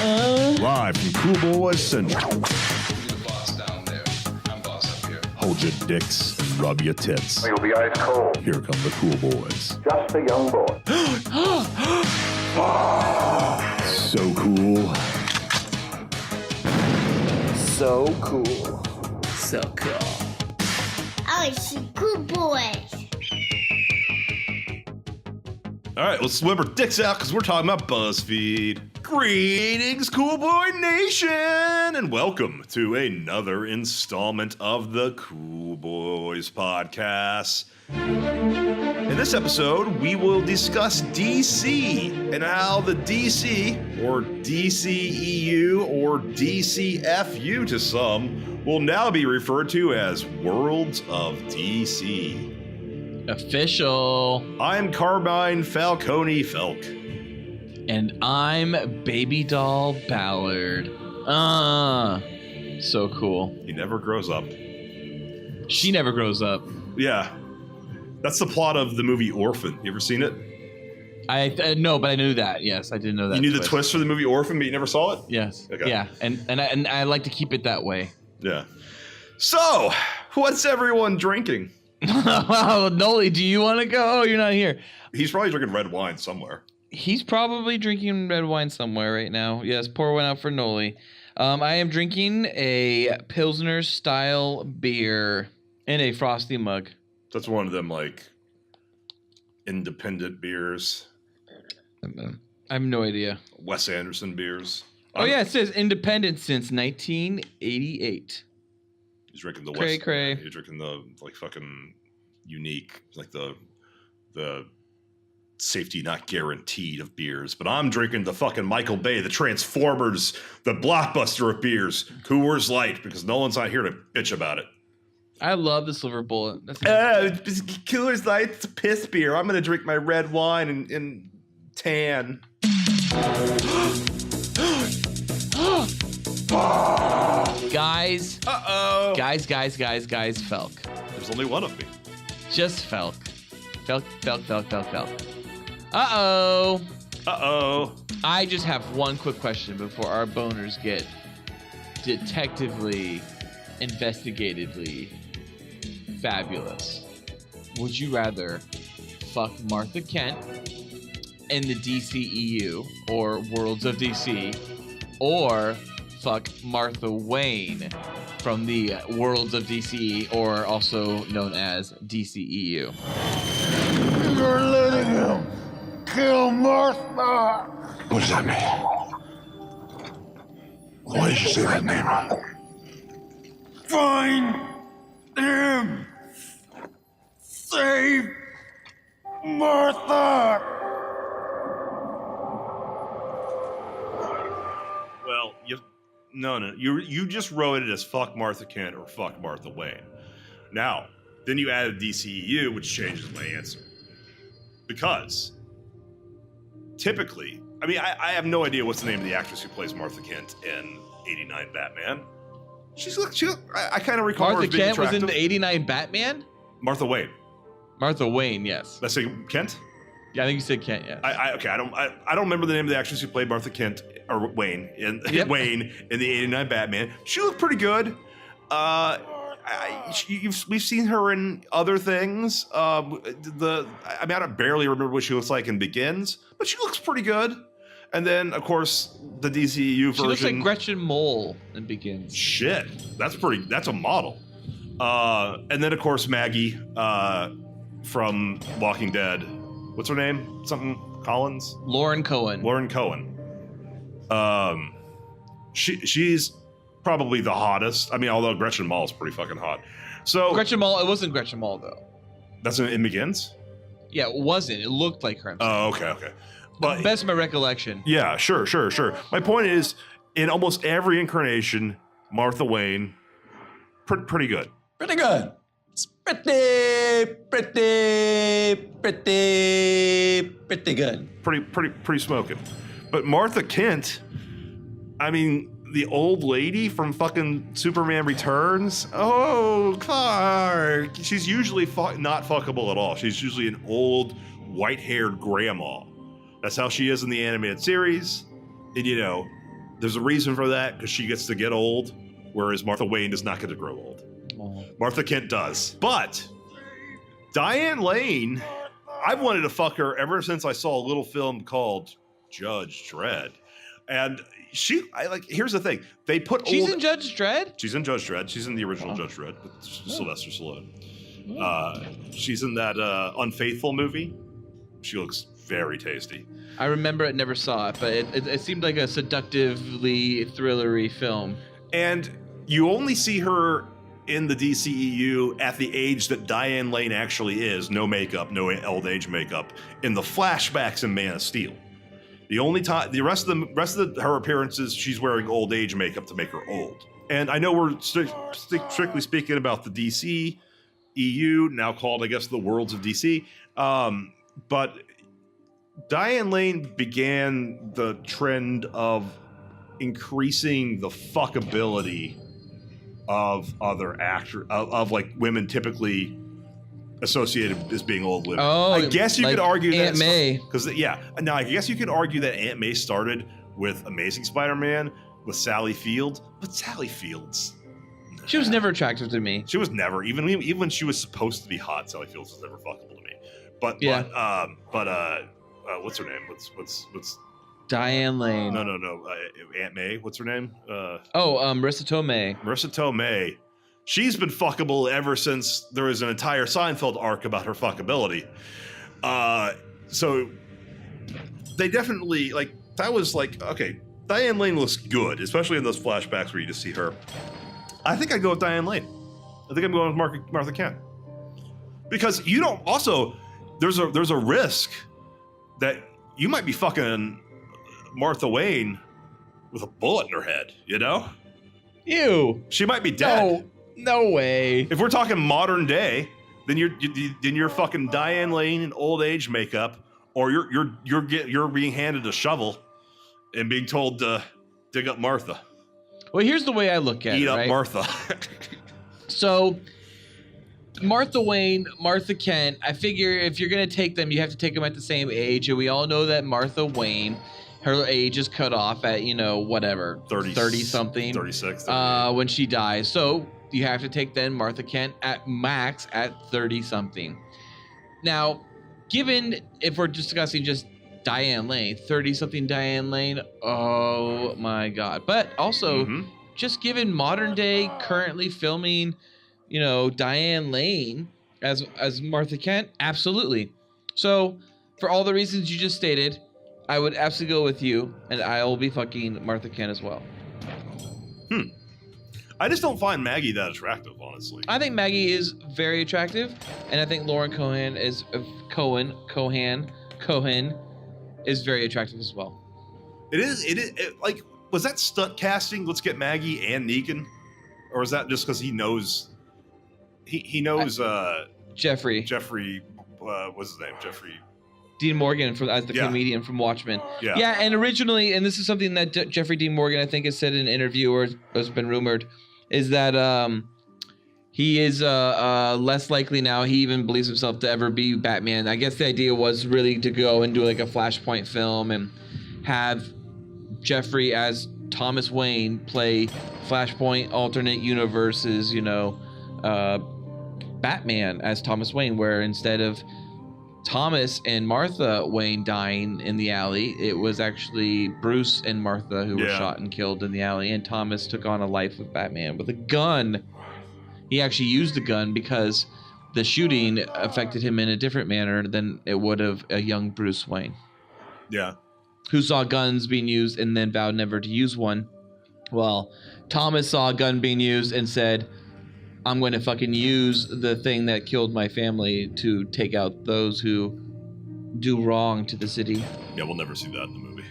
Live from Cool Boys Central. You're the boss down there. I'm boss up here. Hold your dicks and rub your tits. You'll be ice cold. Here come the Cool Boys. Just a young boy. So cool. So cool. So cool. Oh, it's Cool Boys. All right, let's whip our dicks out because we're talking about BuzzFeed. Greetings, Cool Boy Nation, and welcome to another installment of the Cool Boys Podcast. In this episode, we will discuss DC and how the DC, or DCEU, or DCFU to some, will now be referred to as Worlds of DC. Official. I'm Carbine Falcone Felk. And I'm Baby Doll Ballard. So cool. He never grows up. She never grows up. Yeah. That's the plot of the movie Orphan. You ever seen it? No, but I knew that. Yes, I did know that. You knew the twist for the movie Orphan, but you never saw it? Yes. Okay. Yeah, and I like to keep it that way. Yeah. So, what's everyone drinking? Wow, Noli, do you want to go? Oh, you're not here. He's probably drinking red wine somewhere. He's probably drinking red wine somewhere right now. Yes, pour one out for Noli. I am drinking a Pilsner style beer in a frosty mug. That's one of them, like, independent beers. I have no idea. Wes Anderson beers. Oh, yeah, it says independent since 1988. He's drinking the Cray, Wes. cray. He's drinking the, like, fucking unique, like, the safety not guaranteed of beers. But I'm drinking the fucking Michael Bay, the Transformers, the blockbuster of beers, Coors Light, because no one's not here to bitch about it. I love the Silver Bullet. That's Coors Light, it's a piss beer. I'm going to drink my red wine and tan. Guys. Uh-oh. Guys, Felk. There's only one of me. Just Felk. Felk. Uh-oh. Uh-oh. I just have one quick question before our boners get detectively, investigatively fabulous. Would you rather fuck Martha Kent in the DCEU, or Worlds of DC, or fuck Martha Wayne from the Worlds of DC, or also known as DCEU? You're letting him kill Martha. What does that mean? Why did you say that name? Find him. Save Martha. Well, you just wrote it as fuck Martha Kent or fuck Martha Wayne. Now, then you added DCEU, which changes my answer. Because typically, I mean, I have no idea what's the name of the actress who plays Martha Kent in '89 Batman. I kind of recall her Martha as being Kent was in attractive. the '89 Batman? Martha Wayne. Martha Wayne, yes. Did I say Kent? Yeah, I think you said Kent, yeah. I don't remember the name of the actress who played Martha Kent or Wayne in Wayne in the '89 Batman. She looked pretty good. We've seen her in other things. I barely remember what she looks like in Begins, but she looks pretty good. And then, of course, the DCEU version. She looks like Gretchen Mol in Begins. Shit, that's a model. And then, of course, Maggie from Walking Dead. What's her name? Something Collins? Lauren Cohen. She's probably the hottest. I mean, although Gretchen Mol is pretty fucking hot. So Gretchen Mol, it wasn't Gretchen Mol, though. That's in Begins? Yeah, it wasn't. It looked like her. Oh, okay. But best of my recollection. Yeah, sure. My point is, in almost every incarnation, Martha Wayne, pretty good. Pretty good. It's pretty good. Pretty smoking. But Martha Kent, I mean, the old lady from fucking Superman Returns. Oh, Clark. She's usually not fuckable at all. She's usually an old, white-haired grandma. That's how she is in the animated series. And, There's a reason for that, because she gets to get old, whereas Martha Wayne does not get to grow old. Oh. Martha Kent does. But Diane Lane, I've wanted to fuck her ever since I saw a little film called Judge Dredd. And here's the thing. They put She's in Judge Dredd? She's in Judge Dredd. She's in the original Judge Dredd with Sylvester Stallone. She's in that Unfaithful movie. She looks very tasty. I remember it, never saw it, but it seemed like a seductively thrillery film. And you only see her in the DCEU at the age that Diane Lane actually is. No makeup, no old age makeup. In the flashbacks in Man of Steel. The only time, the rest of her appearances, she's wearing old age makeup to make her old. And I know we're strictly speaking about the DCEU, now called, I guess, the Worlds of DC. But Diane Lane began the trend of increasing the fuckability of other actors, of like women typically associated as being old women. Oh, I guess you like could argue that Aunt May. because now I guess you could argue that Aunt May started with Amazing Spider-Man with Sally Fields, but Sally Fields, She was never attractive to me. she was never even when she was supposed to be hot. Sally Fields was never fuckable to me. But what's her name? What's Diane Lane. no Aunt May? What's her name? Marissa Tomei. Marissa Tomei. She's been fuckable ever since there was an entire Seinfeld arc about her fuckability. So they definitely that was okay. Diane Lane looks good, especially in those flashbacks where you just see her. I think I'd go with Diane Lane. I think I'm going with Martha Kent because you don't. Also, there's a risk that you might be fucking Martha Wayne with a bullet in her head. You know, Ew. she might be dead. No way. If we're talking modern day, then you're fucking Diane Lane in old age makeup, or you're being handed a shovel and being told to dig up Martha. Well, here's the way I look at it. Eat up right? Martha. So, Martha Wayne, Martha Kent, I figure if you're going to take them, you have to take them at the same age. And we all know that Martha Wayne, her age is cut off at, whatever, 30-something. 36. When she dies. So, you have to take then Martha Kent at max at 30-something. Now, given if we're discussing just Diane Lane, 30-something Diane Lane, oh my God. But also, just given modern day, currently filming, Diane Lane as Martha Kent, absolutely. So, for all the reasons you just stated, I would absolutely go with you, and I will be fucking Martha Kent as well. I just don't find Maggie that attractive, honestly. I think Maggie is very attractive, and I think Lauren Cohan is very attractive as well. It is was that stunt casting? Let's get Maggie and Negan, or is that just because he knows? He knows Jeffrey what's his name? Jeffrey Dean Morgan as the comedian from Watchmen. Yeah, and originally, and this is something that Jeffrey Dean Morgan I think has said in an interview or has been rumored, is that he is less likely now. He even believes himself to ever be Batman. I guess the idea was really to go and do like a Flashpoint film and have Jeffrey as Thomas Wayne play Flashpoint alternate universes, Batman as Thomas Wayne, where instead of Thomas and Martha Wayne dying in the alley, it was actually Bruce and Martha who were shot and killed in the alley, and Thomas took on a life with Batman with a gun. He actually used the gun because the shooting affected him in a different manner than it would have a young Bruce Wayne. Yeah. Who saw guns being used and then vowed never to use one. Well, Thomas saw a gun being used and said, I'm going to fucking use the thing that killed my family to take out those who do wrong to the city. Yeah, we'll never see that in the movie.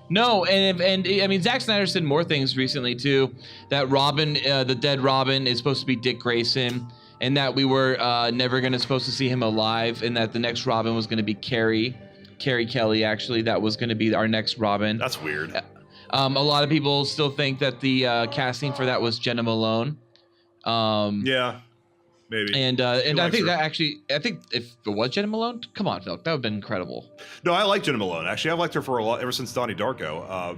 No, and I mean, Zack Snyder said more things recently too. That Robin, the dead Robin, is supposed to be Dick Grayson, and that we were never going to supposed to see him alive, and that the next Robin was going to be Carrie Kelly. Actually, that was going to be our next Robin. That's weird. A lot of people still think that the casting for that was Jenna Malone. Yeah, maybe. And I think that actually, if it was Jenna Malone, come on, Phil, that would have been incredible. No, I like Jenna Malone. Actually, I've liked her for a lot ever since Donnie Darko.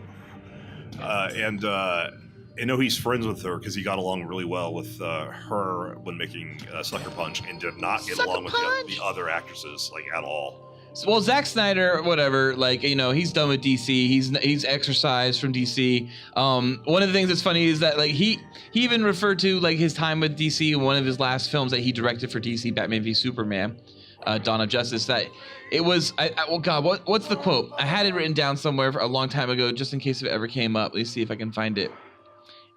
And I know he's friends with her because he got along really well with her when making Sucker Punch, and did not get along with the other actresses like at all. Well, Zack Snyder, whatever, like, you know, he's done with DC. He's exercised from DC. One of the things that's funny is that, like, he even referred to, like, his time with DC in one of his last films that he directed for DC, Batman v Superman, Dawn of Justice, that it was, oh God, what's the quote? I had it written down somewhere a long time ago, just in case it ever came up. Let's see if I can find it.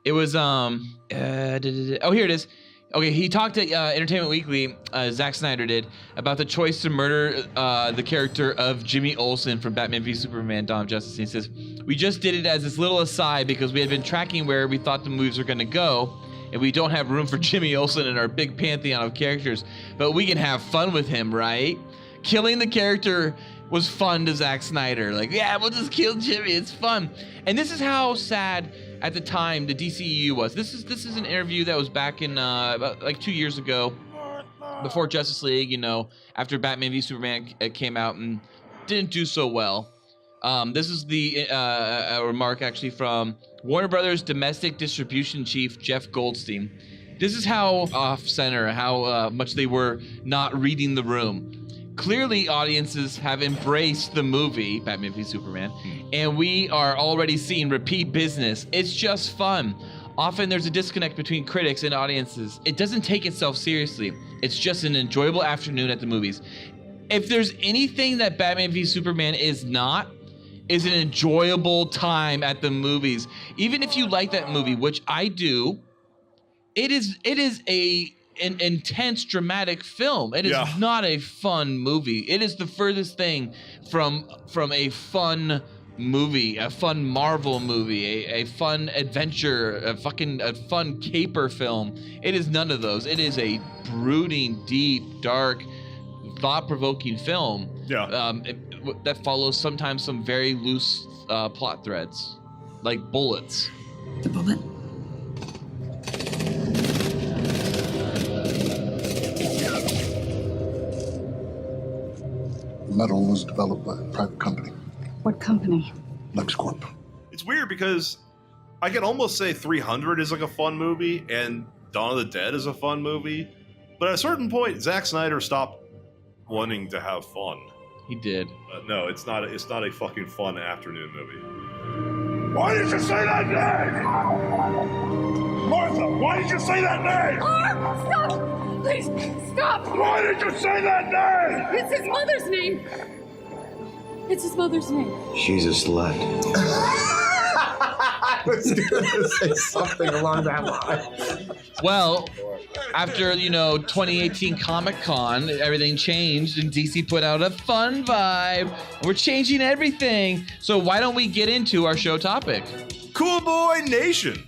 It was, oh, here it is. Okay, he talked at Entertainment Weekly, Zack Snyder did, about the choice to murder the character of Jimmy Olsen from Batman v Superman, Dawn of Justice. And he says, "We just did it as this little aside because we had been tracking where we thought the movies were going to go, and we don't have room for Jimmy Olsen in our big pantheon of characters, but we can have fun with him, right?" Killing the character was fun to Zack Snyder. Like, yeah, we'll just kill Jimmy, it's fun. And this is how sad at the time the DCEU was. This is an interview that was back in about like 2 years ago, before Justice League, you know, after Batman v Superman came out and didn't do so well. This is the a remark actually from Warner Brothers domestic distribution chief Jeff Goldstein. This is how off-center, how much they were not reading the room. Clearly, audiences have embraced the movie, Batman v Superman, and we are already seeing repeat business. It's just fun. Often there's a disconnect between critics and audiences. It doesn't take itself seriously. It's just an enjoyable afternoon at the movies. If there's anything that Batman v Superman is not, is an enjoyable time at the movies. Even if you like that movie, which I do, it is an intense, dramatic film. It is not a fun movie. It is the furthest thing from a fun movie, a fun Marvel movie, a fun adventure, a fun caper film. It is none of those. It is a brooding, deep, dark, thought-provoking film. That follows sometimes some very loose plot threads, like bullets. The bullet? The metal was developed by a private company, What company? LexCorp. It's weird because I can almost say 300 is like a fun movie and Dawn of the Dead is a fun movie, but at a certain point, Zack Snyder stopped wanting to have fun. He did. No, it's not a fucking fun afternoon movie. Why did you say that name? Martha, why did you say that name? Stop! Please, stop! Why did you say that name? It's his mother's name! It's his mother's name. She's a slut. I was gonna say something along that line. Well, after, 2018 Comic-Con, everything changed and DC put out a fun vibe. We're changing everything. So why don't we get into our show topic? Cool Boy Nation!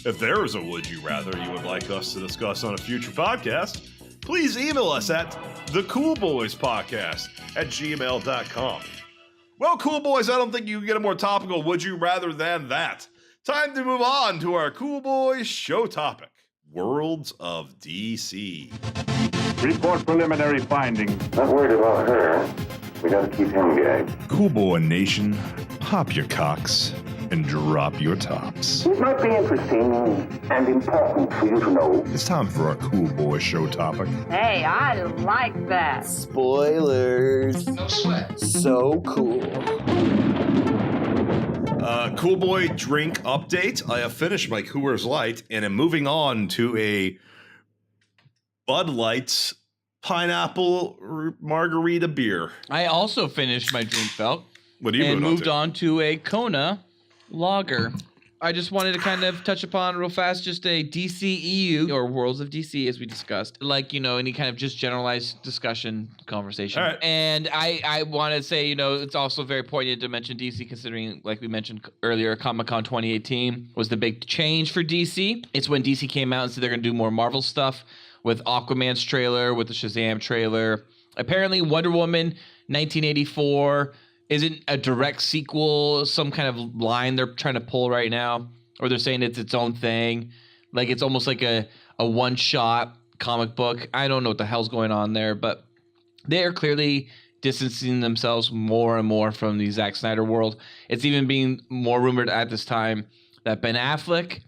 If there is a Would You Rather you would like us to discuss on a future podcast, please email us at thecoolboyspodcast at gmail.com. Well, cool boys, I don't think you can get a more topical Would You Rather than that. Time to move on to our Cool Boys show topic, Worlds of DC. Report preliminary findings. Not worried about her. We gotta keep him gagged. Cool Boy Nation, pop your cocks and drop your tops. It might be interesting and important for you to know. It's time for our Cool Boy show topic. Hey, I like that. Spoilers. No sweat. So cool. Cool Boy drink update. I have finished my Coors Light and am moving on to a Bud Light's pineapple margarita beer. I also finished my drink, Felk. What are you and moving moved on to a Kona lager. I just wanted to kind of touch upon real fast just a DCEU, or Worlds of DC, as we discussed. Like, any kind of just generalized discussion conversation. All right. And I want to say, it's also very poignant to mention DC, considering, like we mentioned earlier, Comic-Con 2018 was the big change for DC. It's when DC came out and said they're going to do more Marvel stuff with Aquaman's trailer, with the Shazam trailer. Apparently, Wonder Woman 1984 isn't a direct sequel, some kind of line they're trying to pull right now, or they're saying it's its own thing. Like, it's almost like a one-shot comic book. I don't know what the hell's going on there, but they are clearly distancing themselves more and more from the Zack Snyder world. It's even being more rumored at this time that Ben Affleck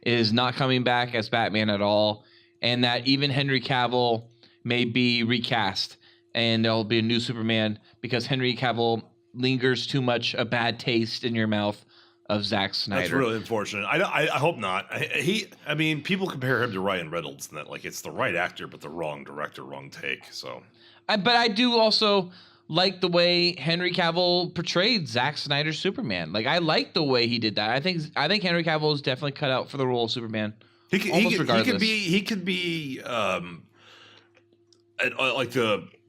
is not coming back as Batman at all, and that even Henry Cavill may be recast, and there'll be a new Superman because Henry Cavill lingers too much a bad taste in your mouth of Zack Snyder. That's really unfortunate. I hope not. I mean, people compare him to Ryan Reynolds, and that like it's the right actor, but the wrong director, wrong take. So, but I do also like the way Henry Cavill portrayed Zack Snyder's Superman. Like I like the way he did that. I think Henry Cavill is definitely cut out for the role of Superman. He could be like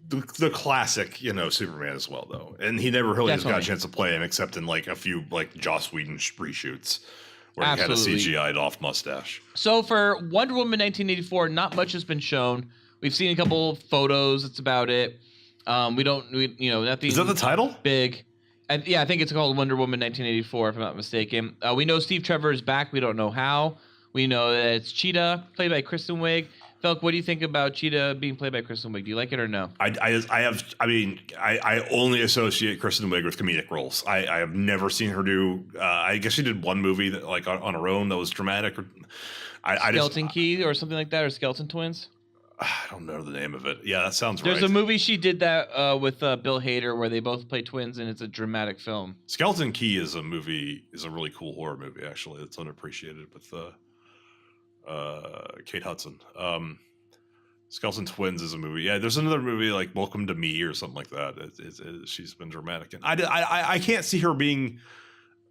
the classic, Superman as well, though. And he never really got a chance to play him except in like a few like Joss Whedon reshoots where he had a CGI'd off mustache. So for Wonder Woman 1984, not much has been shown. We've seen a couple photos. That's about it. Nothing. Is that the title? Big. I think it's called Wonder Woman 1984, if I'm not mistaken. We know Steve Trevor is back. We don't know how. We know that it's Cheetah, played by Kristen Wiig. Felk, what do you think about Cheetah being played by Kristen Wiig? Do you like it or no? I only associate Kristen Wiig with comedic roles. I have never seen her do. I guess she did one movie that like on her own that was dramatic. Skeleton Key or something like that, or Skeleton Twins. I don't know the name of it. Yeah, that sounds right. There's a movie she did that with Bill Hader where they both play twins, and it's a dramatic film. Skeleton Key is a really cool horror movie, actually. It's underappreciated with Kate Hudson. Skeleton Twins is a movie. Yeah, there's another movie like Welcome to Me or something like that. She's been dramatic, and I can't see her being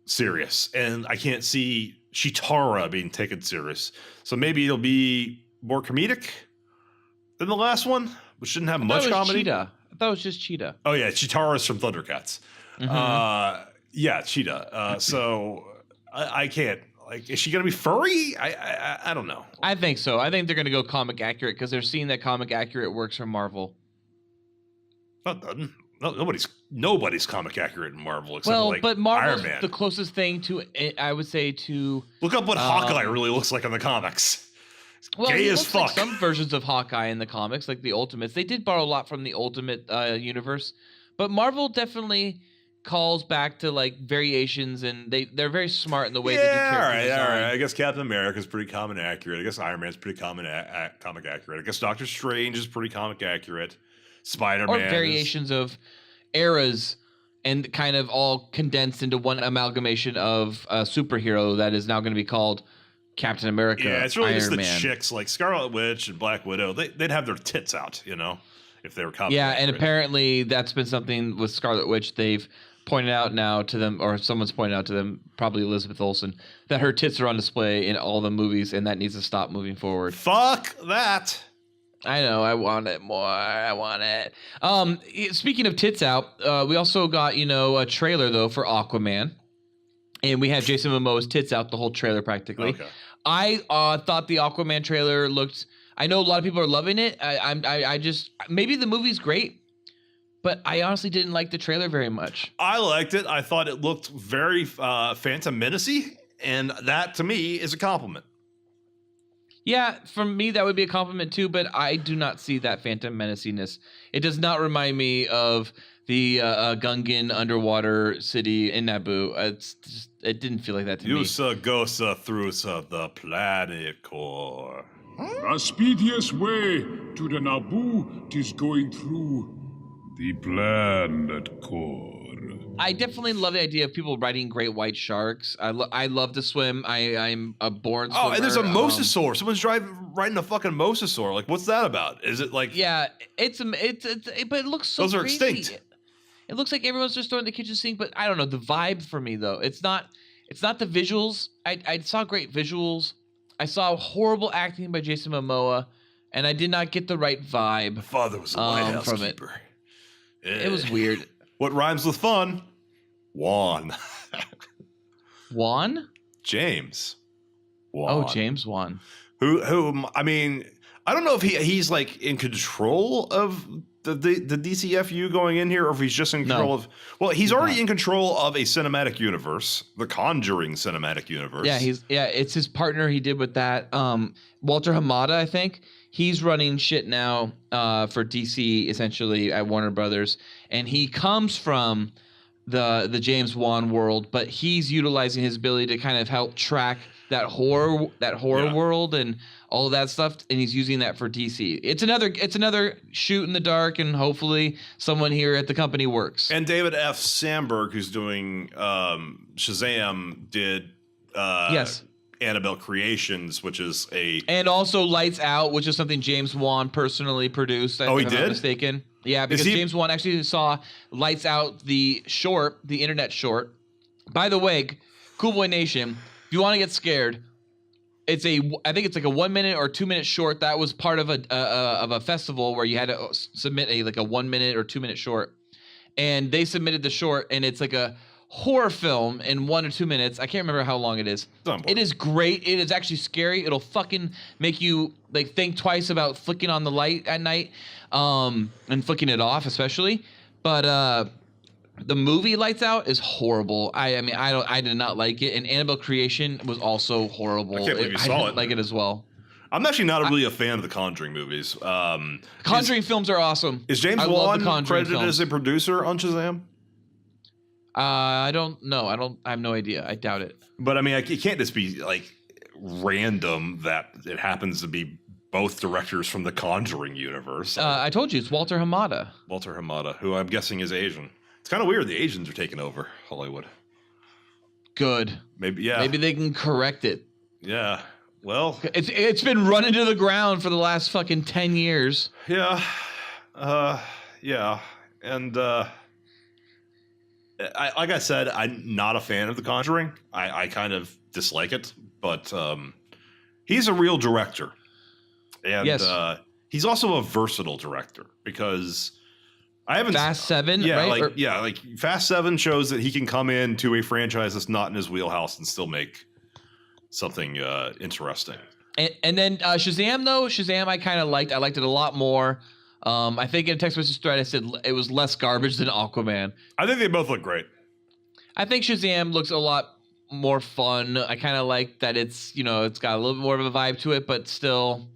serious, and I can't see Chitara being taken serious. So maybe it'll be more comedic than the last one, which didn't have much comedy. Cheetah. I thought it was just Cheetah. Oh yeah, Chitara's from Thundercats. Mm-hmm. Yeah, Cheetah. So I can't. Like, is she gonna be furry? I don't know. I think so. I think they're gonna go comic accurate because they're seeing that comic accurate works for Marvel. Nobody's comic accurate in Marvel except but Marvel's Iron Man. The closest thing to, I would say, to look up what Hawkeye really looks like in the comics. Gay as fuck. Like some versions of Hawkeye in the comics, like the Ultimates, they did borrow a lot from the Ultimate universe, but Marvel definitely calls back to like variations, and they're very smart in the way they do character design. All right. I guess Captain America's pretty comic accurate. I guess Iron Man's pretty comic accurate. I guess Doctor Strange is pretty comic accurate. Spider-Man or variations of eras, and kind of all condensed into one amalgamation of a superhero that is now going to be called Captain America. Yeah, it's really Iron just the Man. chicks like Scarlet Witch and Black Widow. They'd have their tits out, if they were comic accurate. And apparently that's been something with Scarlet Witch they've pointed out now to them, or someone's pointed out to them, probably Elizabeth Olsen, that her tits are on display in all the movies, and that needs to stop moving forward. Fuck that. I know. I want it more. I want it. Speaking of tits out, we also got, a trailer, though, for Aquaman. And we had Jason Momoa's tits out the whole trailer, practically. Okay. I thought the Aquaman trailer looked... I know a lot of people are loving it. I just... Maybe the movie's great, but I honestly didn't like the trailer very much. I liked it. I thought it looked very Phantom Menace-y, and that, to me, is a compliment. Yeah, for me, that would be a compliment, too, but I do not see that Phantom Menaciness. It does not remind me of the Gungan underwater city in Naboo. It didn't feel like that to me. Yusa Gosa Thrusa, the planet core. The speediest way to the Naboo 'tis going through the planet core. I definitely love the idea of people riding great white sharks. I love to swim. I'm a born swimmer. Oh, and there's a mosasaur. Someone's riding a fucking mosasaur. Like, what's that about? Is it like... Yeah, it's but it looks so Those are crazy. extinct. It looks like everyone's just throwing the kitchen sink, but I don't know. The vibe for me, though, it's not the visuals. I saw great visuals. I saw horrible acting by Jason Momoa, and I did not get the right vibe. My father was a lighthouse from keeper. It was weird. What rhymes with fun? Juan. Juan? James. Juan. Oh, James Wan. Who? I mean, I don't know if he's like in control of the DCEU going in here, or if he's just in control of. Well, he's already in control of a cinematic universe, the Conjuring cinematic universe. Yeah, it's his partner. He did with that. Walter Hamada, I think. he's running shit now for DC, essentially, at Warner Brothers. And he comes from the James Wan world, but he's utilizing his ability to kind of help track that horror world and all of that stuff, and he's using that for DC. It's another shoot in the dark, and hopefully someone here at the company works. And David F. Sandberg, who's doing Shazam, did yes. Annabelle Creations, which is and also Lights Out, which is something James Wan personally produced. He did? If I'm not mistaken. Yeah, because James Wan actually saw Lights Out, the internet short. By the way, Cool Boy Nation, if you want to get scared, I think it's like a 1 minute or 2 minute short that was part of a festival where you had to submit a 1 minute or 2 minute short, and they submitted the short, and it's like a horror film in 1 or 2 minutes. I can't remember how long it is. It is great. It is actually scary. It'll fucking make you like think twice about flicking on the light at night, and flicking it off especially. But the movie Lights Out is horrible. I mean, I did not like it. And Annabelle Creation was also horrible. I can't believe you saw it. I didn't like it as well. I'm actually not really a fan of the Conjuring movies. Conjuring films are awesome. Is James Wan credited as a producer on Shazam? I don't know. I have no idea. I doubt it. But I mean, it can't just be like random that it happens to be both directors from the Conjuring universe. I told you it's Walter Hamada. Walter Hamada, who I'm guessing is Asian. It's kind of weird the Asians are taking over Hollywood. Good. Maybe, yeah. Maybe they can correct it. Yeah. Well, it's been running to the ground for the last fucking 10 years. Yeah. Yeah. And like I said, I'm not a fan of The Conjuring. I kind of dislike it, but he's a real director. And yes. He's also a versatile director because I haven't Fast 7, yeah, right? Like Fast 7 shows that he can come into a franchise that's not in his wheelhouse and still make something interesting. And then Shazam, though, I kind of liked. I liked it a lot more. I think in a text message thread I said it was less garbage than Aquaman. I think they both look great. I think Shazam looks a lot more fun. I kind of like that it's got a little bit more of a vibe to it, but still,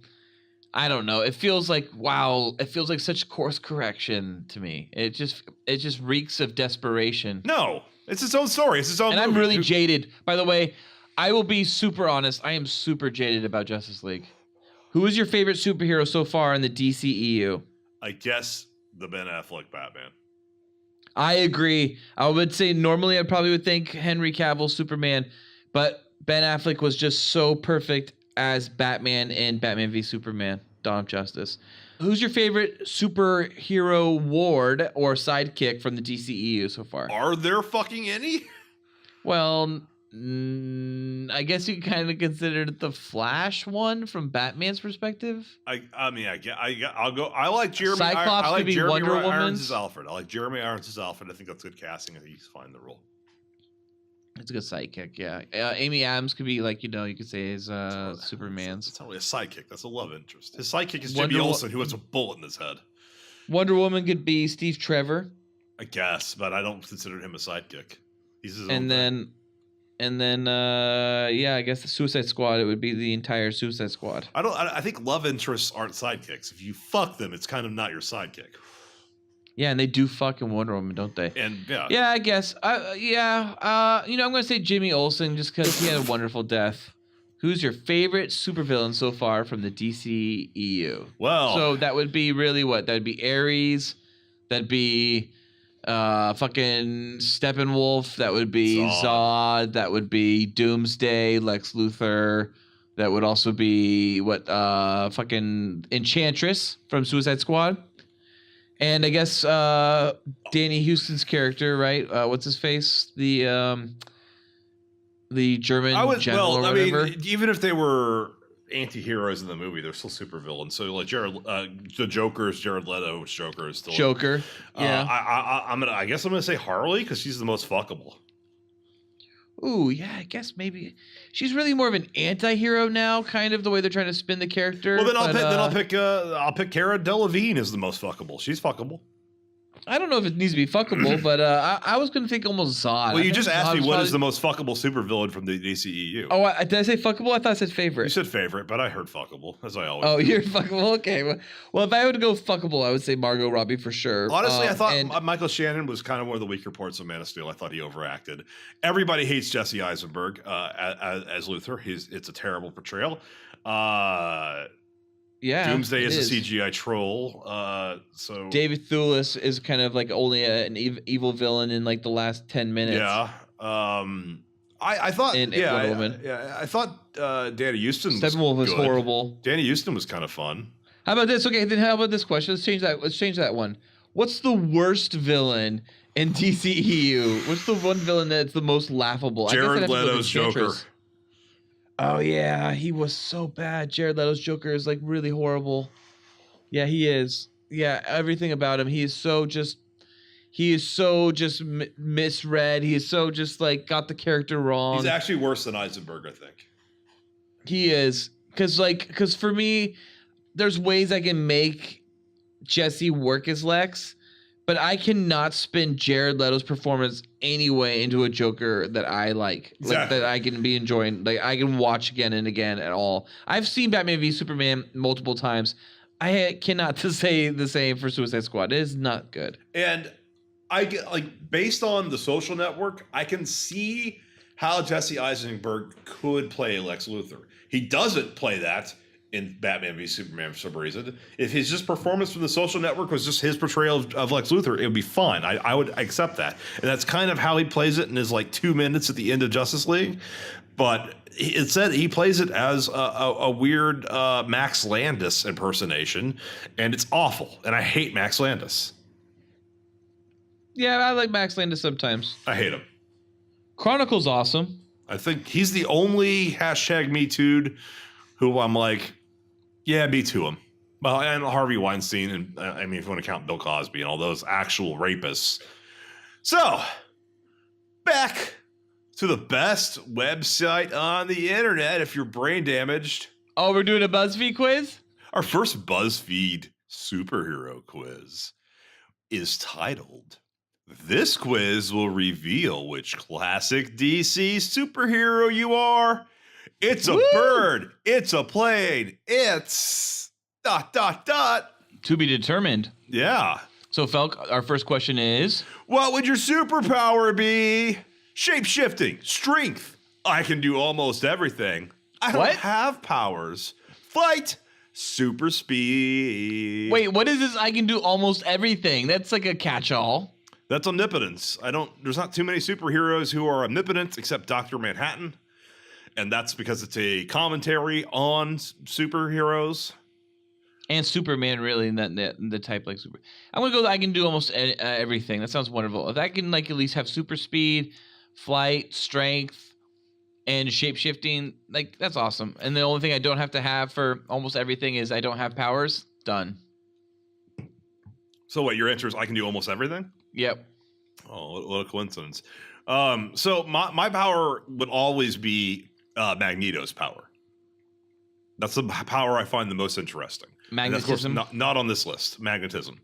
I don't know. It feels like it feels like such course correction to me. It just reeks of desperation. No, it's its own story. It's its own. And movie. I'm really jaded. By the way, I will be super honest. I am super jaded about Justice League. Who is your favorite superhero so far in the DCEU? I guess the Ben Affleck Batman. I agree. I would say normally I probably would think Henry Cavill Superman, but Ben Affleck was just so perfect as Batman in Batman v Superman: Dawn of Justice. Who's your favorite superhero ward or sidekick from the DCEU so far? Are there fucking any? Well, I guess you kind of considered the Flash one from Batman's perspective. I'll go. I like Jeremy. Cyclops I like could be Jeremy Wonder Irons Woman's. as Alfred. I like Jeremy Irons as Alfred. I think that's good casting. I think he's fine in the role. It's a good sidekick, yeah. Amy Adams could be like, you could say is Superman's. It's only a sidekick. That's a love interest. His sidekick is Jimmy Olsen, who has a bullet in his head. Wonder Woman could be Steve Trevor. I guess, but I don't consider him a sidekick. He's his own And then, I guess the Suicide Squad. It would be the entire Suicide Squad. I think love interests aren't sidekicks. If you fuck them, it's kind of not your sidekick. Yeah, and they do fucking Wonder Woman, don't they? And yeah. Yeah, I guess. I'm gonna say Jimmy Olsen just because he had a wonderful death. Who's your favorite supervillain so far from the DCEU? Well, so that would be really what? That'd be Ares. That'd be fucking Steppenwolf. That would be Zod. That would be Doomsday, Lex Luthor. That would also be fucking Enchantress from Suicide Squad. And I guess Danny Houston's character, right? What's his face? The German general or whatever. I mean, even if they were anti-heroes in the movie, they're still super villains. So like the Joker's Jared Leto's Joker is still Joker. Yeah. I guess I'm gonna say Harley because she's the most fuckable. Ooh, yeah, I guess maybe she's really more of an anti-hero now, kind of the way they're trying to spin the character. Well, then I'll pick Cara Delevingne as the most fuckable. She's fuckable. I don't know if it needs to be fuckable, but I was going to think almost Zod. Well, you just asked me what probably... is the most fuckable supervillain from the DCEU. Oh, did I say fuckable? I thought I said favorite. You said favorite, but I heard fuckable, as I always do. Oh, you're fuckable? Okay. Well, if I would go fuckable, I would say Margot Robbie for sure. Honestly, I thought Michael Shannon was kind of one of the weaker parts of Man of Steel. I thought he overacted. Everybody hates Jesse Eisenberg as Luthor. It's a terrible portrayal. Yeah, Doomsday is a CGI troll. So David Thewlis is kind of like only an evil villain in like the last 10 minutes. Yeah. I thought. I thought Danny Houston. Steppenwolf was horrible. Danny Houston was kind of fun. How about this? Okay, then how about this question? Let's change that one. What's the worst villain in DCEU? What's the one villain that's the most laughable? Jared Leto's Joker. Oh yeah, he was so bad. Jared Leto's Joker is like really horrible. Yeah, he is. Yeah, everything about him. He is so just misread. He is so just like got the character wrong. He's actually worse than Eisenberg, I think. He is, because for me, there's ways I can make Jesse work as Lex, but I cannot spin Jared Leto's performance anyway into a Joker that I like that I can be enjoying, like I can watch again and again at all. I've seen Batman v Superman multiple times. I cannot to say the same for Suicide Squad. It is not good. And I get based on The Social Network, I can see how Jesse Eisenberg could play Lex Luthor. He doesn't play that in Batman v Superman for some reason. If his just performance from The Social Network was just his portrayal of Lex Luthor, it would be fine. I would accept that. And that's kind of how he plays it in his 2 minutes at the end of Justice League. But it said he plays it as a weird Max Landis impersonation, and it's awful. And I hate Max Landis. Yeah, I like Max Landis sometimes. I hate him. Chronicle's awesome. I think he's the only #MeToo'd who I'm like, yeah, me too him. Well, and Harvey Weinstein, and I mean, if you want to count Bill Cosby and all those actual rapists. So, back to the best website on the internet if you're brain damaged. Oh, we're doing a BuzzFeed quiz? Our first BuzzFeed superhero quiz is titled, "This quiz will reveal which classic DC superhero you are. It's a bird. It's a plane. It's ... To be determined. Yeah. So, Felk, our first question is... What would your superpower be? Shape-shifting. Strength. I can do almost everything. I don't have powers. Flight. Super speed. Wait, what is this? I can do almost everything. That's like a catch-all. That's omnipotence. There's not too many superheroes who are omnipotent except Dr. Manhattan. And that's because it's a commentary on superheroes. And Superman, really, in the type like super. I'm gonna go. I can do almost everything. That sounds wonderful. If I can at least have super speed, flight, strength, and shape shifting, that's awesome. And the only thing I don't have to have for almost everything is I don't have powers. Done. So what? Your answer is I can do almost everything? Yep. Oh, what a coincidence. So my power would always be Magneto's power. That's the power I find the most interesting. Magnetism? Of course, not on this list. Magnetism.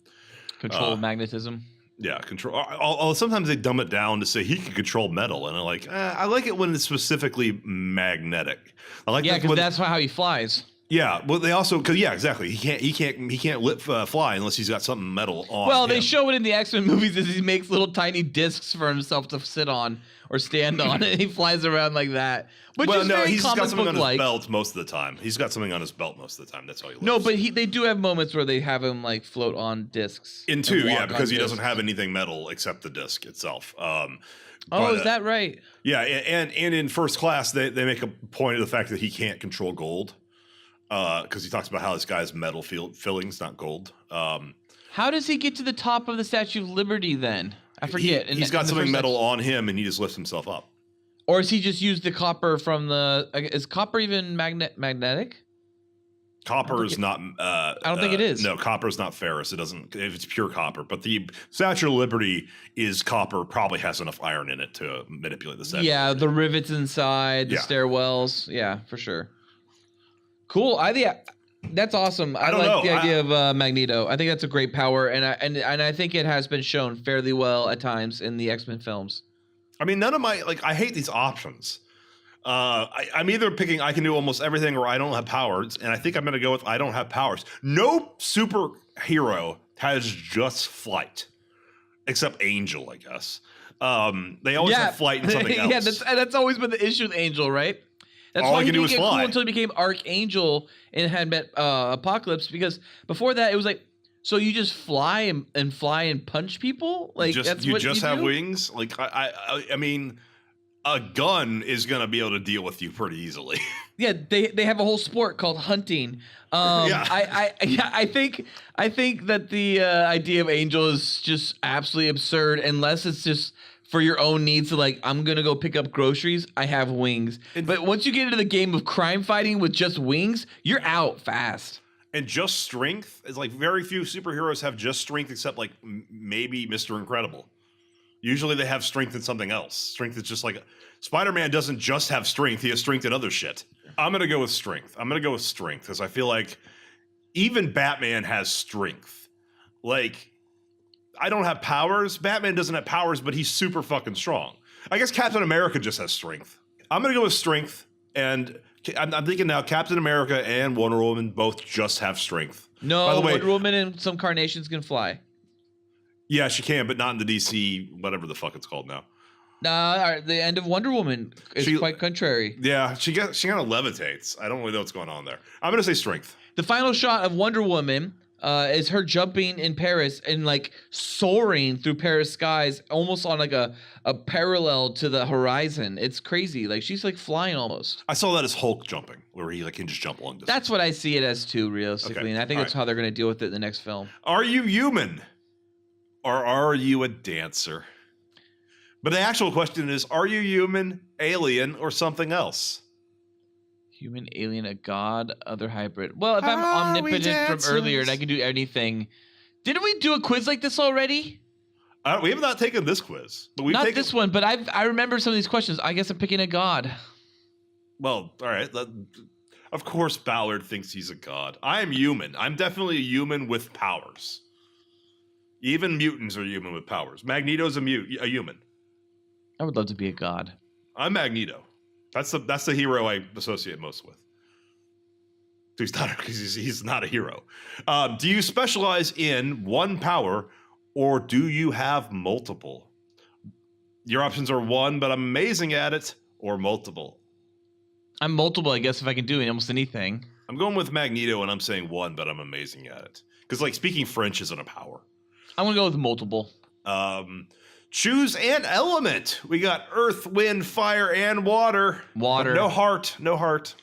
Control magnetism? Yeah, control. Although sometimes they dumb it down to say he can control metal, and I'm like, I like it when it's specifically magnetic. I like because that's how he flies. Yeah, well, they also exactly. He can't fly unless he's got something metal on. Well, they show it in the X-Men movies as he makes little tiny discs for himself to sit on or stand on, and he flies around like that. Which is very he's got something on his like. belt most of the time. He's got something on his belt most of the time. That's how he lives. No, but they do have moments where they have him float on discs. In 2, because he doesn't have anything metal except the disc itself. Is that right? Yeah, and in First Class, they make a point of the fact that he can't control gold. Because he talks about how this guy's metal fillings, not gold. How does he get to the top of the Statue of Liberty then? I forget. He's got something metal on him, and he just lifts himself up. Or has he just used the copper from the... Is copper even magnetic? Copper is not... I don't think it is. No, copper is not ferrous. It doesn't... If it's pure copper. But the Statue of Liberty is copper, probably has enough iron in it to manipulate the statue. Yeah, the rivets inside, the stairwells. Yeah, for sure. Cool. That's awesome. I don't like know. the idea of Magneto. I think that's a great power, and I think it has been shown fairly well at times in the X-Men films. I mean, none of my I hate these options. I'm either picking I can do almost everything or I don't have powers, and I think I'm going to go with I don't have powers. No superhero has just flight, except Angel, I guess. They always have flight and something else. Yeah, that's always been the issue with Angel, right? That's All why he he can do didn't is get fly. cool until he became Archangel and had met Apocalypse. Because before that, it was like, so you just fly and punch people? Like that's you what just you have do? wings. Like I mean, a gun is gonna be able to deal with you pretty easily. Yeah, they have a whole sport called hunting. Yeah. I think that the idea of Angel is just absolutely absurd unless it's just for your own needs. So like, I'm gonna go pick up groceries. I have wings. But once you get into the game of crime fighting with just wings, you're out fast. And just strength is like very few superheroes have just strength except like maybe Mr. Incredible. Usually they have strength in something else. Strength is just like Spider-Man doesn't just have strength; he has strength in other shit. I'm gonna go with strength. Because I feel like even Batman has strength. Like I don't have powers. Batman doesn't have powers, but he's super fucking strong. I guess Captain America just has strength. I'm gonna go with strength, and I'm thinking now Captain America and Wonder Woman both just have strength. No, By the way, Wonder Woman and some carnations can fly. yeah, she can, but not in the DC, whatever the fuck it's called now. Nah, the end of Wonder Woman is quite contrary. Yeah, she kind of levitates. I don't really know what's going on there. I'm gonna say strength. The final shot of Wonder Woman is her jumping in Paris and like soaring through Paris skies, almost on like a parallel to the horizon. It's crazy. Like she's like flying almost. I saw that as Hulk jumping, where he like can just jump long distance. That's what I see it as too, realistically, Okay. and I think that's how they're going to deal with it in the next film. Are you human, or are you a dancer? But the actual question is, are you human, alien, or something else? Human, alien, a god, other hybrid. Well, if I'm omnipotent from earlier and I can do anything, didn't we do a quiz like this already? We have not taken this quiz, but we've Not taken this one, but I remember some of these questions. I guess I'm picking a god. Well, all right. Of course, Ballard thinks he's a god. I am human. I'm definitely a human with powers. Even mutants are human with powers. Magneto's a human. I would love to be a god. I'm Magneto. That's the hero I associate most with. He's not a hero. Do you specialize in one power, or do you have multiple? Your options are one, but I'm amazing at it, or multiple. I'm multiple, I guess, if I can do almost anything. I'm going with Magneto, and I'm saying one, but I'm amazing at it. Because like speaking French isn't a power. I'm gonna go with multiple. Choose an element. We got earth, wind, fire, and water. Water. No heart. No heart.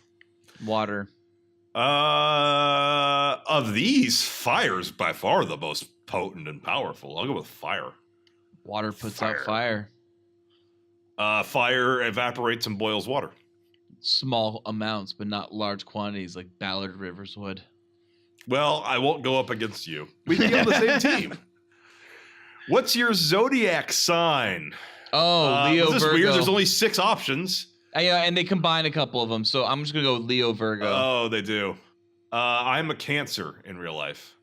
Water. Of these, fire's by far the most potent and powerful. I'll go with fire. Water puts out fire. Fire evaporates and boils water. Small amounts, but not large quantities like Ballard Rivers would. Well, I won't go up against you. We'd be on the same team. What's your zodiac sign? Oh, Leo is this Virgo. weird? There's only 6 options. Yeah, and they combine a couple of them, so I'm just gonna go with Leo Virgo. Oh, they do. I'm a Cancer in real life.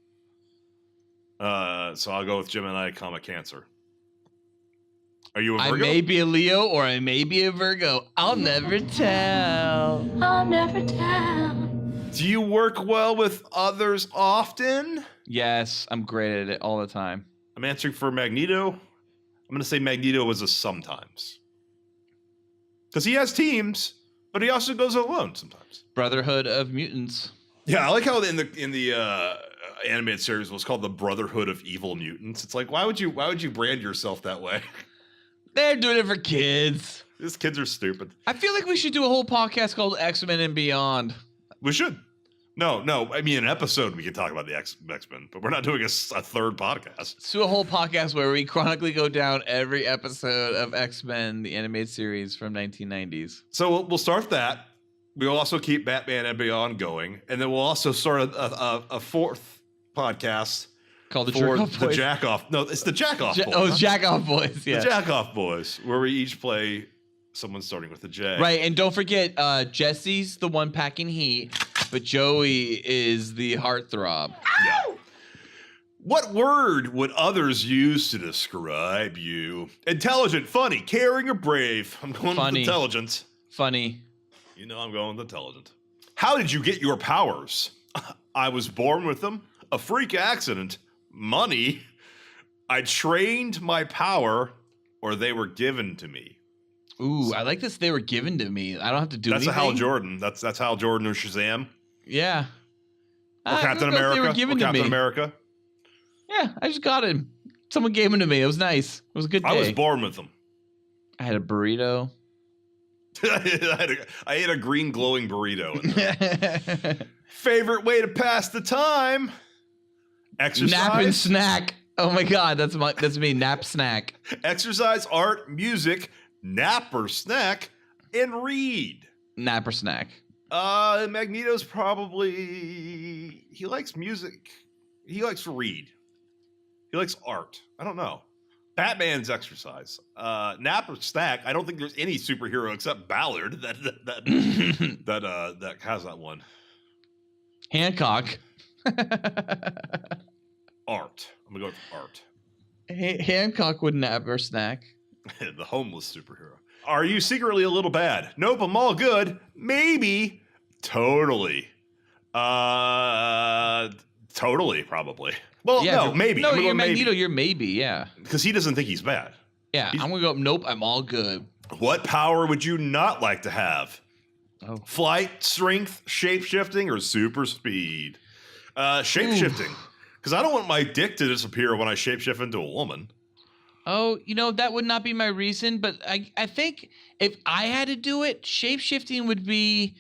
So I'll go with Gemini, Cancer. Are you a Virgo? I may be a Leo or I may be a Virgo. I'll never tell. I'll never tell. Do you work well with others often? Yes, I'm great at it all the time. I'm answering for Magneto. I'm going to say Magneto is a sometimes. Because he has teams, but he also goes alone sometimes. Brotherhood of Mutants. Yeah, I like how in the animated series it was called the Brotherhood of Evil Mutants. It's like, why would you brand yourself that way? They're doing it for kids. These kids are stupid. I feel like we should do a whole podcast called X-Men and Beyond. We should. No. I mean, an episode we can talk about the X-Men, but we're not doing a third podcast. Let's do a whole podcast where we chronically go down every episode of X-Men, the animated series from 1990s. So we'll start that. We'll also keep Batman and Beyond going, and then we'll also start a fourth podcast called the for Jerk-Off the Boys. Jack Off. No, it's the Jack Off Boys. It's Jack Off Boys. Yeah, the Jack Off Boys, where we each play someone starting with a J. Right, and don't forget, Jesse's the one packing heat. but Joey is the heartthrob. Yeah. What word would others use to describe you? Intelligent, funny, caring, or brave? I'm going with intelligence. Funny. You know I'm going with intelligent. How did you get your powers? I was born with them. A freak accident. Money. I trained my power, or they were given to me. Ooh, I like this. They were given to me. I don't have to do anything. That's Hal Jordan. That's Hal Jordan or Shazam. Yeah. Or Captain America. They were given to me. America. Yeah, I just got him. Someone gave him to me. It was nice. It was a good day. I was born with them. I had a burrito. I ate a green glowing burrito. Favorite way to pass the time? Exercise. Nap and snack. Oh my God, that's me. Nap, snack. Exercise, art, music, nap or snack, and read. Nap or snack. Magneto's probably, he likes music. He likes to read. He likes art. I don't know. Batman's exercise. Nap or snack. I don't think there's any superhero except Ballard that has that one. Hancock. Art. I'm gonna go with art. Hancock would nap or snack. The homeless superhero. Are you secretly a little bad? Nope, I'm all good. Maybe. Totally. Totally, probably. Well, yeah, no, maybe. No, you're Magneto, you're maybe, yeah. Because he doesn't think he's bad. Yeah, I'm going to go, nope, I'm all good. What power would you not like to have? Oh. Flight, strength, shape-shifting, or super speed? Shape-shifting. Because I don't want my dick to disappear when I shape-shift into a woman. Oh, that would not be my reason, but I think if I had to do it, shape-shifting would be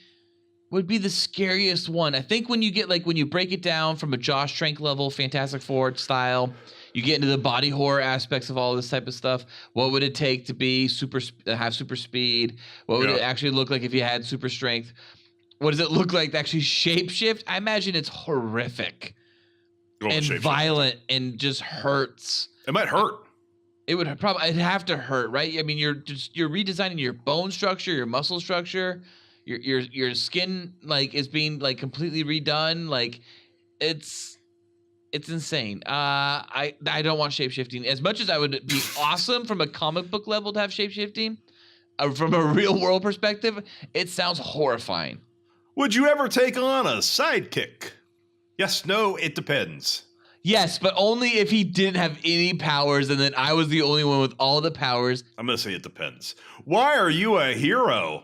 the scariest one. I think when you get when you break it down from a Josh Trank level, Fantastic Four style, you get into the body horror aspects of all this type of stuff. What would it take to be have super speed? What would it actually look like if you had super strength? What does it look like to actually shapeshift? I imagine it's horrific and violent and just hurts. It might hurt. It would it'd have to hurt, right? I mean, you're redesigning your bone structure, your muscle structure. Your skin is being completely redone. It's insane. I don't want shapeshifting as much as I would be awesome from a comic book level to have shapeshifting. From a real world perspective, it sounds horrifying. Would you ever take on a sidekick? Yes, no, it depends. Yes, but only if he didn't have any powers and then I was the only one with all the powers. I'm gonna say it depends. Why are you a hero?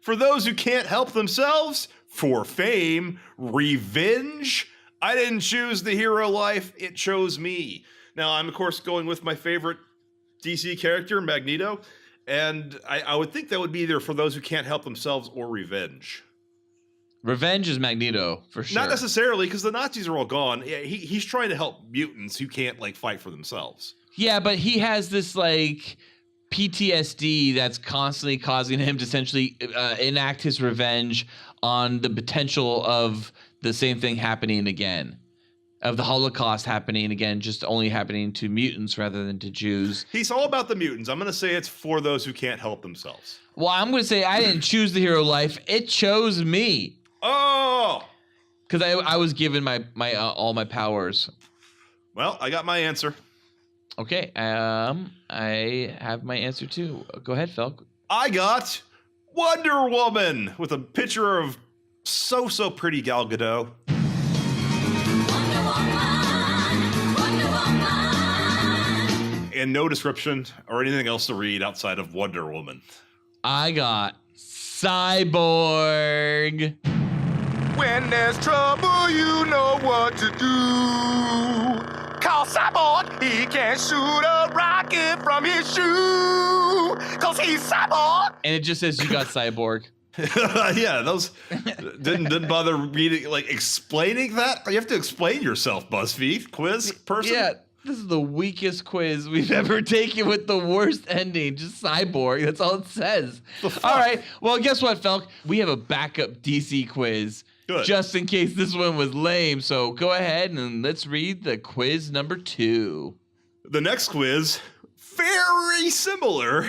For those who can't help themselves, for fame, revenge. I didn't choose the hero life, it chose me. Now, I'm of course going with my favorite DC character, Magneto, and I would think that would be either for those who can't help themselves or revenge. Revenge is Magneto, for sure. Not necessarily, because the Nazis are all gone. Yeah, he's trying to help mutants who can't fight for themselves. Yeah, but he has this PTSD that's constantly causing him to essentially enact his revenge on the potential of the same thing happening again, of the Holocaust happening again, just only happening to mutants rather than to Jews. He's all about the mutants. I'm going to say it's for those who can't help themselves. Well, I'm going to say I didn't choose the hero life. It chose me. Oh! Because I was given my all my powers. Well, I got my answer. Okay, I have my answer too. Go ahead, Felk. I got Wonder Woman with a picture of so pretty Gal Gadot. Wonder Woman. And no description or anything else to read outside of Wonder Woman. I got Cyborg. When there's trouble, you know what to do. Call Cyborg, he can shoot a rocket from his shoe. Cause he's Cyborg. And it just says you got Cyborg. Yeah, those didn't bother reading, explaining that. You have to explain yourself, BuzzFeed quiz person. Yeah, this is the weakest quiz we've ever taken with the worst ending. Just Cyborg. That's all it says. All right. Well, guess what, Felk? We have a backup DC quiz. Good. Just in case this one was lame. So go ahead and let's read the quiz number 2. The next quiz, very similar,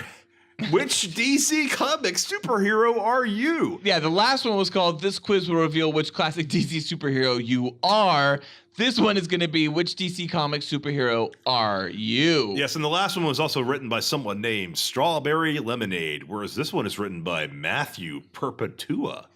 Which DC Comics superhero are you? Yeah, the last one was called This Quiz Will Reveal Which Classic DC Superhero You Are. This one is going to be Which DC Comics Superhero Are You? Yes, and the last one was also written by someone named Strawberry Lemonade, whereas this one is written by Matthew Perpetua.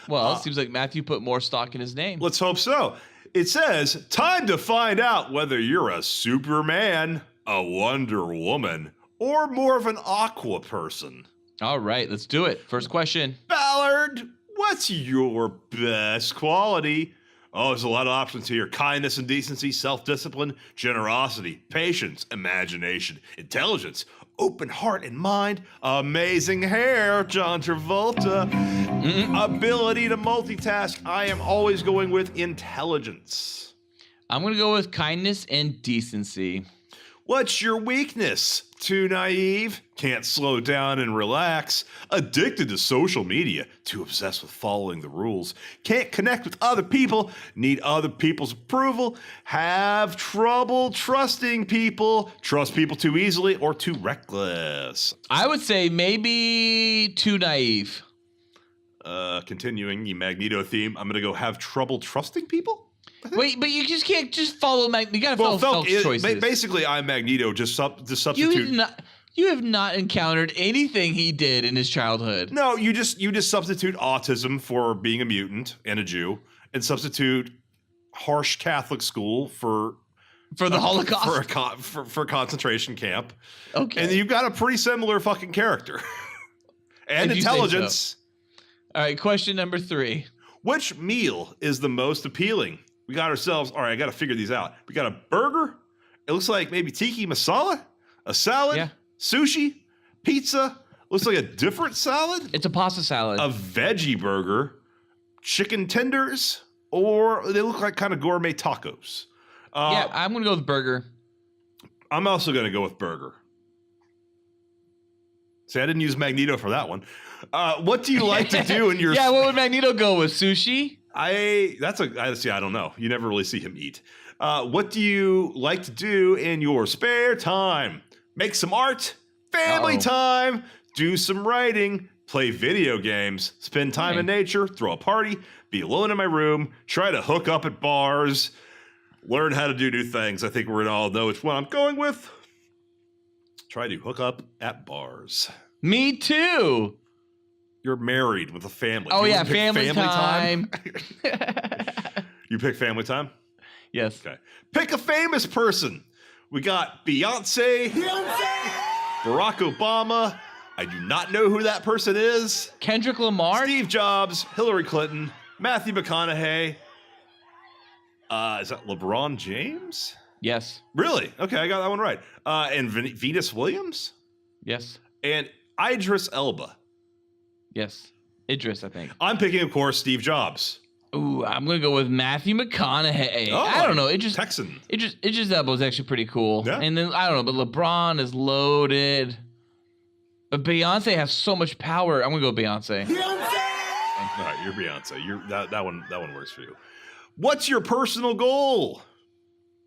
Well, it seems like Matthew put more stock in his name. Let's hope so. It says, time to find out whether you're a Superman, a Wonder Woman, or more of an Aqua person. All right, let's do it. First question. Ballard, what's your best quality? Oh, there's a lot of options here. Kindness and decency, self-discipline, generosity, patience, imagination, intelligence, open heart and mind, amazing hair, John Travolta, ability to multitask. I am always going with intelligence. I'm going to go with kindness and decency. What's your weakness? Too naive, can't slow down and relax, addicted to social media, too obsessed with following the rules, can't connect with other people, need other people's approval, have trouble trusting people, trust people too easily, or too reckless. I would say maybe too naive. Continuing the Magneto theme, I'm going to go have trouble trusting people? Wait, but you just can't just follow You gotta follow Felk's choices. Basically, I'm Magneto. Just substitute. You have not encountered anything he did in his childhood. No, you just substitute autism for being a mutant and a Jew, and substitute harsh Catholic school for the Holocaust for concentration camp. Okay, and you've got a pretty similar fucking character and intelligence. So. All right, question number 3. Which meal is the most appealing? We got ourselves, all right, I got to figure these out. We got a burger. It looks like maybe tiki masala, a salad, sushi, pizza. Looks like a different salad. It's a pasta salad. A veggie burger, chicken tenders, or they look like kind of gourmet tacos. I'm going to go with burger. I'm also going to go with burger. See, I didn't use Magneto for that one. What do you like to do in your... Yeah, what would Magneto go with? Sushi? I don't know. You never really see him eat. What do you like to do in your spare time? Make some art, family time, do some writing, play video games, spend time in nature, throw a party, be alone in my room, try to hook up at bars, learn how to do new things. I think we're gonna all know which one I'm going with. Try to hook up at bars. Me too. You're married with a family. Oh, yeah, family time. You pick family time? Yes. Okay. Pick a famous person. We got Beyonce, Barack Obama. I do not know who that person is. Kendrick Lamar? Steve Jobs, Hillary Clinton, Matthew McConaughey. Is that LeBron James? Yes. Really? Okay, I got that one right. And Venus Williams? Yes. And Idris Elba. Yes. Idris, I think. I'm picking, of course, Steve Jobs. Ooh, I'm going to go with Matthew McConaughey. Oh, I don't know. Texan. Idris Elba is actually pretty cool. Yeah. And then, I don't know, but LeBron is loaded. But Beyonce has so much power. I'm going to go Beyonce. All right, you're Beyonce. That one works for you. What's your personal goal?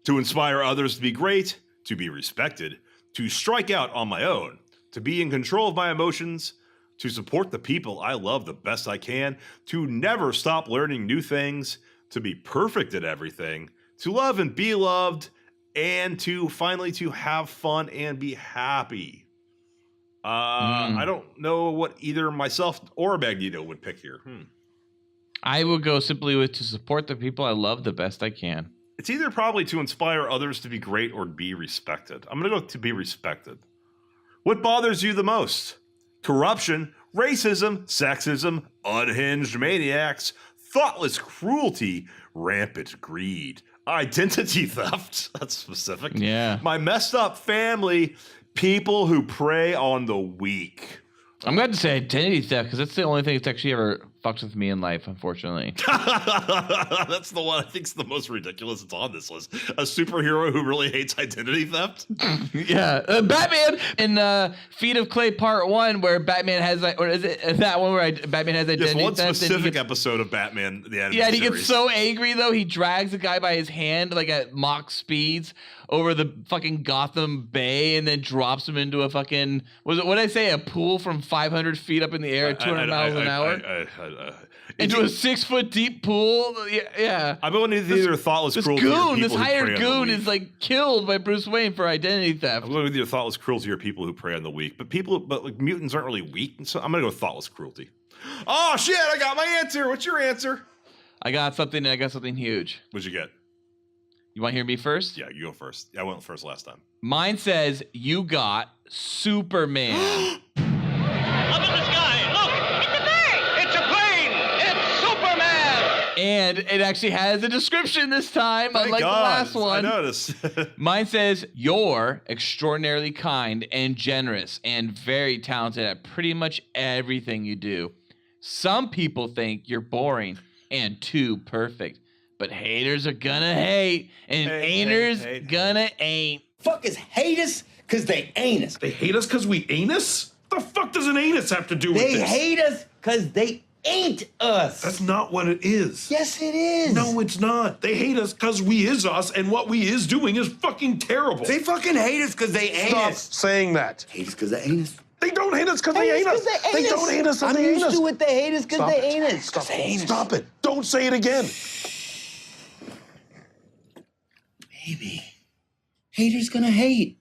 To inspire others to be great, to be respected, to strike out on my own, to be in control of my emotions, to support the people I love the best I can, to never stop learning new things, to be perfect at everything, to love and be loved, and to finally to have fun and be happy. I don't know what either myself or Magneto would pick here. I would go simply with to support the people I love the best I can. It's either probably to inspire others to be great or be respected. I'm going to go to be respected. What bothers you the most? Corruption, racism, sexism, unhinged maniacs, thoughtless cruelty, rampant greed, identity theft. That's specific. Yeah. My messed up family, people who prey on the weak. I'm glad to say identity theft because that's the only thing that's actually ever fucked with me in life, unfortunately. That's the one I think's the most ridiculous. It's on this list. A superhero who really hates identity theft. Yeah, Batman in Feet of Clay Part 1, where Batman has, or is it that one where Batman has identity Yes, one theft? specific episode of Batman, the animated Yeah, and he series. gets so angry though, he drags a guy by his hand like at Mach speeds over the fucking Gotham Bay, and then drops him into a fucking what did I say? A pool from 500 feet up in the air at 200 miles an hour. Into a 6 foot deep pool. Yeah. I'm going to either thoughtless cruelty or people This who hired prey on the goon weak. is like killed by Bruce Wayne for identity theft. I'm going with either thoughtless cruelty or people who prey on the weak. But like mutants aren't really weak, so I'm going to go thoughtless cruelty. Oh shit! I got my answer. What's your answer? I got something huge. What'd you get? You want to hear me first? Yeah, you go first. Yeah, I went first last time. Mine says you got Superman. Up in the sky, look! It's a bird! It's a plane! It's Superman! And it actually has a description this time, Thank unlike God. the last one. I noticed. Mine says, you're extraordinarily kind and generous and very talented at pretty much everything you do. Some people think you're boring and too perfect, but haters are gonna hate, and ain'ters gonna ain't. Fuckers hate us because they ain't us. They hate us because we anus? The fuck does an anus have to do with this? They hate us because they ain't us. That's not what it is. Yes, it is. No, it's not. They hate us because we is us, and what we is doing is fucking terrible. They fucking hate us because they ain't Stop us. saying that. Hate us because they ain't us. They don't hate us because they ain't us. They don't hate us because I'm they ain't used us. to it. They hate us because they ain't us. Stop it. Stop it. Don't say it again. Baby, haters gonna hate,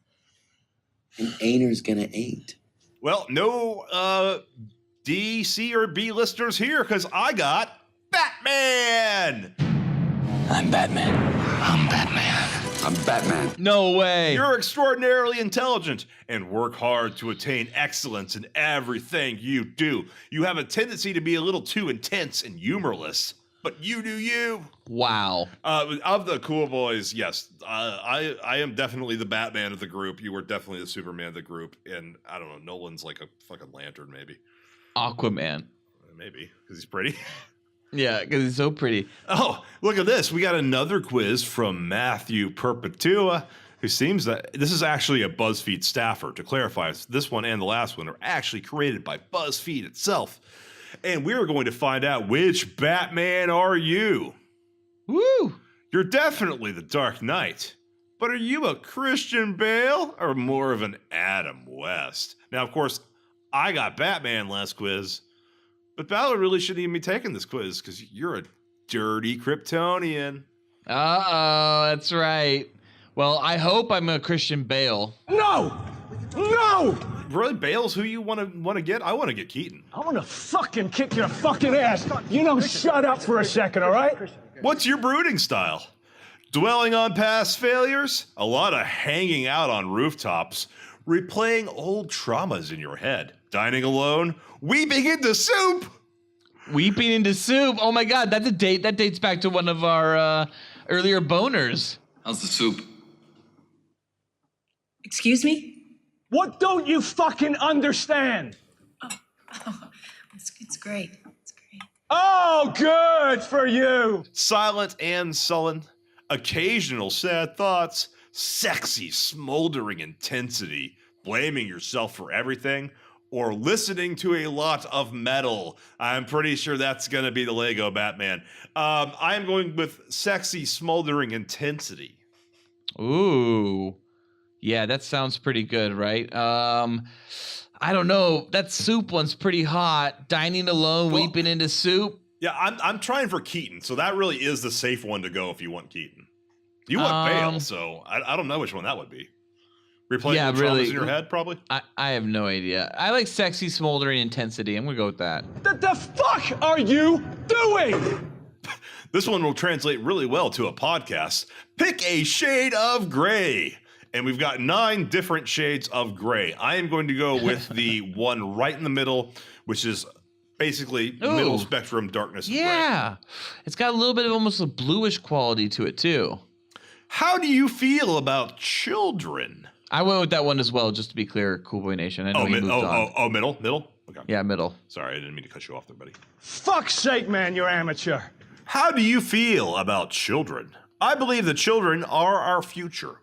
and ain'ters gonna ain't. Well, no D, C, or B listeners here because I got Batman. I'm Batman. I'm Batman. I'm Batman. No way. You're extraordinarily intelligent and work hard to attain excellence in everything you do. You have a tendency to be a little too intense and humorless, but you do you. Wow. Of the cool boys, yes, I am definitely the Batman of the group. You were definitely the Superman of the group, and I don't know, Nolan's like a fucking lantern, maybe. Aquaman. Maybe because he's pretty. Yeah, because he's so pretty. Oh, look at this. We got another quiz from Matthew Perpetua, who seems that this is actually a BuzzFeed staffer. To clarify, this one and the last one are actually created by BuzzFeed itself. And we're going to find out which Batman are you. Woo! You're definitely the Dark Knight. But are you a Christian Bale or more of an Adam West? Now, of course, I got Batman last quiz. But Ballard really shouldn't even be taking this quiz because you're a dirty Kryptonian. Uh-oh, that's right. Well, I hope I'm a Christian Bale. No! No! Really, Bale's who you want to get? I want to get Keaton. I want to fucking kick your fucking ass. You know, shut up for a second, all right? What's your brooding style? Dwelling on past failures? A lot of hanging out on rooftops? Replaying old traumas in your head? Dining alone? Weeping into soup? Weeping into soup? Oh my god, that's a date. That dates back to one of our earlier boners. How's the soup? Excuse me? What don't you fucking understand? It's great. It's great. Oh, good for you. Silent and sullen. Occasional sad thoughts. Sexy, smoldering intensity. Blaming yourself for everything. Or listening to a lot of metal. I'm pretty sure that's going to be the Lego Batman. I am going with sexy, smoldering intensity. Ooh. Yeah, that sounds pretty good, right? I don't know. That soup one's pretty hot. Dining alone, weeping into soup. Yeah, I'm trying for Keaton, so that really is the safe one to go if you want Keaton. You want Bale, so I don't know which one that would be. Replaying the traumas in your head, probably? I have no idea. I like sexy, smoldering intensity. I'm going to go with that. What the fuck are you doing? This one will translate really well to a podcast. Pick a shade of gray. And we've got 9 different shades of gray. I am going to go with the one right in the middle, which is basically middle spectrum darkness. Yeah. It's got a little bit of almost a bluish quality to it, too. How do you feel about children? I went with that one as well, just to be clear, Cool Boy Nation. I know you moved on. Middle? Okay. Yeah, middle. Sorry, I didn't mean to cut you off there, buddy. Fuck's sake, man, you're amateur. How do you feel about children? I believe that children are our future.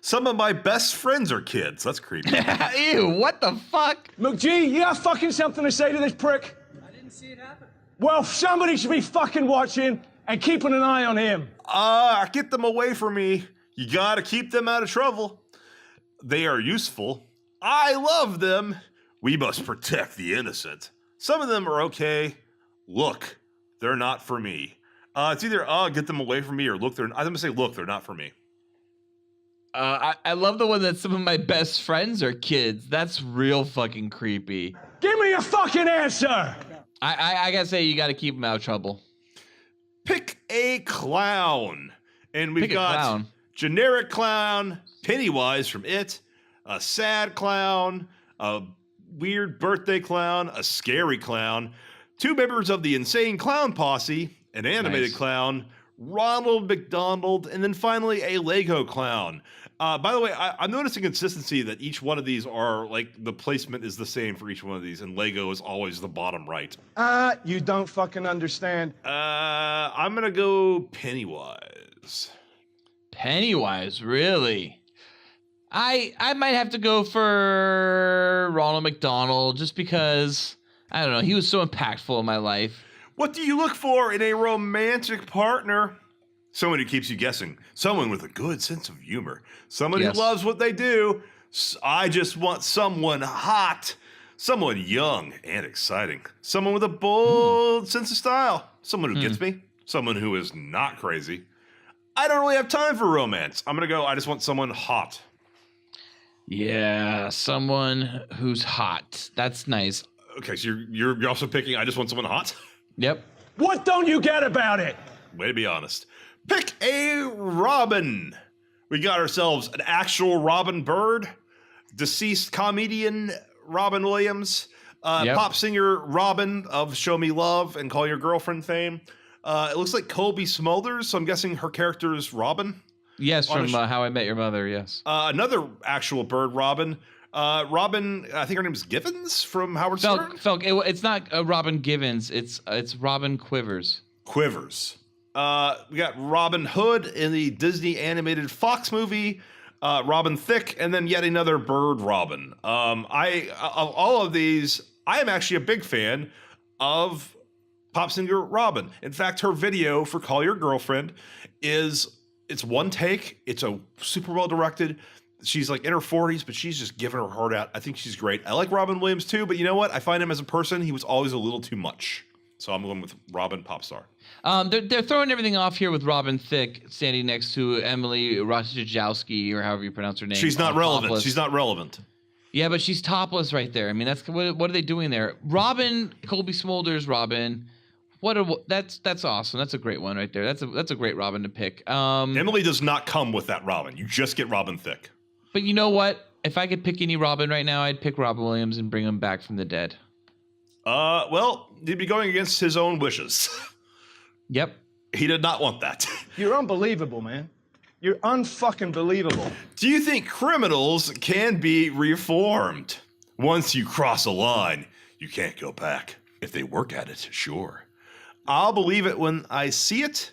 Some of my best friends are kids. That's creepy. Ew, what the fuck? McGee, you got fucking something to say to this prick? I didn't see it happen. Well, somebody should be fucking watching and keeping an eye on him. Get them away from me. You gotta keep them out of trouble. They are useful. I love them. We must protect the innocent. Some of them are okay. Look, they're not for me. It's either get them away from me or look, I'm gonna say look, they're not for me. I love the one that some of my best friends are kids. That's real fucking creepy. Give me a fucking answer. I gotta say, you gotta keep them out of trouble. Pick a clown. And we've got clown. Generic clown, Pennywise from It, a sad clown, a weird birthday clown, a scary clown, 2 members of the Insane Clown Posse, an animated clown, Ronald McDonald, and then finally a Lego clown. By the way, I'm noticing consistency that each one of these are like the placement is the same for each one of these, and Lego is always the bottom right. You don't fucking understand. I'm gonna go Pennywise. Pennywise, really? I might have to go for Ronald McDonald just because, I don't know, he was so impactful in my life. What do you look for in a romantic partner? Someone who keeps you guessing. Someone with a good sense of humor. Someone who loves what they do. I just want someone hot. Someone young and exciting. Someone with a bold sense of style. Someone who gets me. Someone who is not crazy. I don't really have time for romance. I'm going to go, I just want someone hot. Yeah, someone who's hot. That's nice. Okay, so you're also picking, I just want someone hot? Yep. What don't you get about it? Way to be honest. Pick a Robin. We got ourselves an actual Robin Bird, deceased comedian Robin Williams, pop singer Robin of Show Me Love and Call Your Girlfriend fame. It looks like Colby Smulders, so I'm guessing her character is Robin. Yes, from How I Met Your Mother, yes. Another actual bird Robin. Robin, I think her name's Givens from Howard Stern. Felk, it's not Robin Givens. It's Robin Quivers. Quivers. We got Robin Hood in the Disney animated Fox movie, Robin Thicke, and then yet another bird Robin. Of all of these, I am actually a big fan of pop singer Robin. In fact, her video for Call Your Girlfriend it's one take. It's a super well directed. She's like in her 40s, but she's just giving her heart out. I think she's great. I like Robin Williams too, but you know what? I find him as a person, he was always a little too much. So I'm going with Robin Popstar. They're throwing everything off here with Robin Thicke standing next to Emily Ratajkowski, or however you pronounce her name. She's not relevant. Topless. She's not relevant. Yeah, but she's topless right there. I mean, that's what are they doing there? Robin, Colby Smulders, Robin. That's awesome. That's a great one right there. That's a great Robin to pick. Emily does not come with that Robin. You just get Robin Thicke. But you know what? If I could pick any Robin right now, I'd pick Robin Williams and bring him back from the dead. Well, he'd be going against his own wishes. Yep. He did not want that. You're unbelievable, man. You're unfucking believable. Do you think criminals can be reformed? Once you cross a line, you can't go back. If they work at it, sure. I'll believe it when I see it.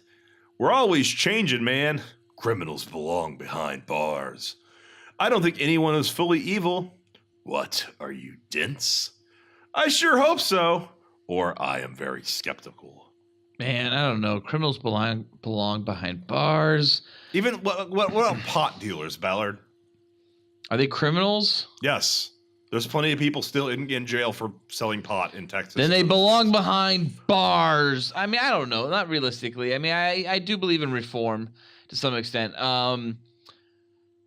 We're always changing, man. Criminals belong behind bars. I don't think anyone is fully evil. What, are you dense? I sure hope so. Or I am very skeptical. Man, I don't know. Criminals belong behind bars. Even what about pot dealers, Ballard? Are they criminals? Yes. There's plenty of people still in jail for selling pot in Texas. Then they belong behind bars. I mean, I don't know. Not realistically. I mean, I do believe in reform to some extent.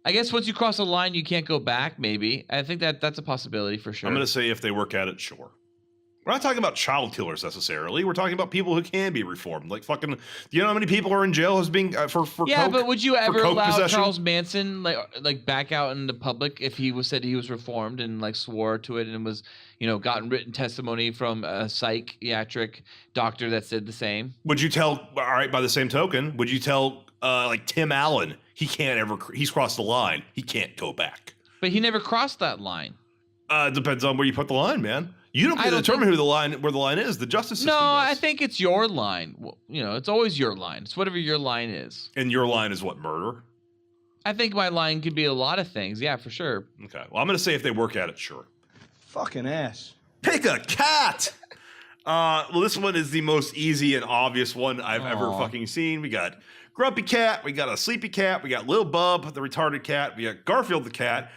I guess once you cross a line, you can't go back, maybe. I think that's a possibility for sure. I'm going to say if they work at it, sure. We're not talking about child killers necessarily. We're talking about people who can be reformed. Like fucking, do you know how many people are in jail as being for yeah, coke, but would you ever allow possession? Charles Manson like back out in the public if he said he was reformed and like swore to it and was, gotten written testimony from a psychiatric doctor that said the same? Would you tell, all right, by the same token, would you tell like Tim Allen, he's crossed the line. He can't go back. But he never crossed that line. Depends on where you put the line, man. You don't get to determine where the line is. The justice system No, does. I think it's your line. Well, it's always your line. It's whatever your line is. And your line is what, murder? I think my line could be a lot of things. Yeah, for sure. Okay. Well, I'm going to say if they work at it, sure. Fucking ass. Pick a cat. Well, this one is the most easy and obvious one I've ever fucking seen. We got Grumpy Cat, we got a Sleepy Cat, we got Lil Bub, the retarded cat, we got Garfield the cat,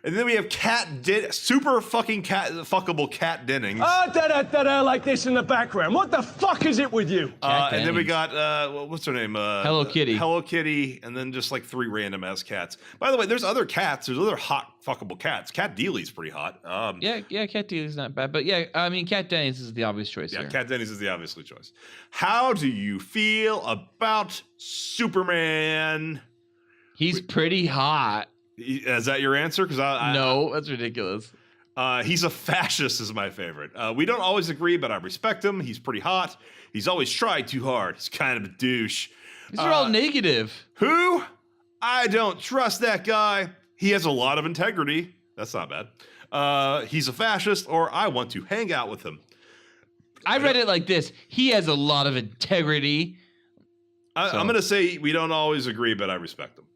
and then we have super fucking fuckable Cat Dennings. Like this in the background. What the fuck is it with you? And then we got, what's her name? Hello Kitty. Hello Kitty, and then just like 3 random ass cats. By the way, there's other cats. There's other hot fuckable cats. Cat Dealey's pretty hot. Yeah, Cat Dealey's not bad. But yeah, I mean, Cat Dennings is the obvious choice here. Cat Dennings is the obvious choice. How do you feel about Superman? He's pretty hot. Is that your answer? Because no, that's ridiculous. He's a fascist is my favorite. We don't always agree, but I respect him. He's pretty hot. He's always tried too hard. He's kind of a douche. These are all negative. Who? I don't trust that guy. He has a lot of integrity. That's not bad. He's a fascist, or I want to hang out with him. I read it like this. He has a lot of integrity. I'm going to say we don't always agree, but I respect him.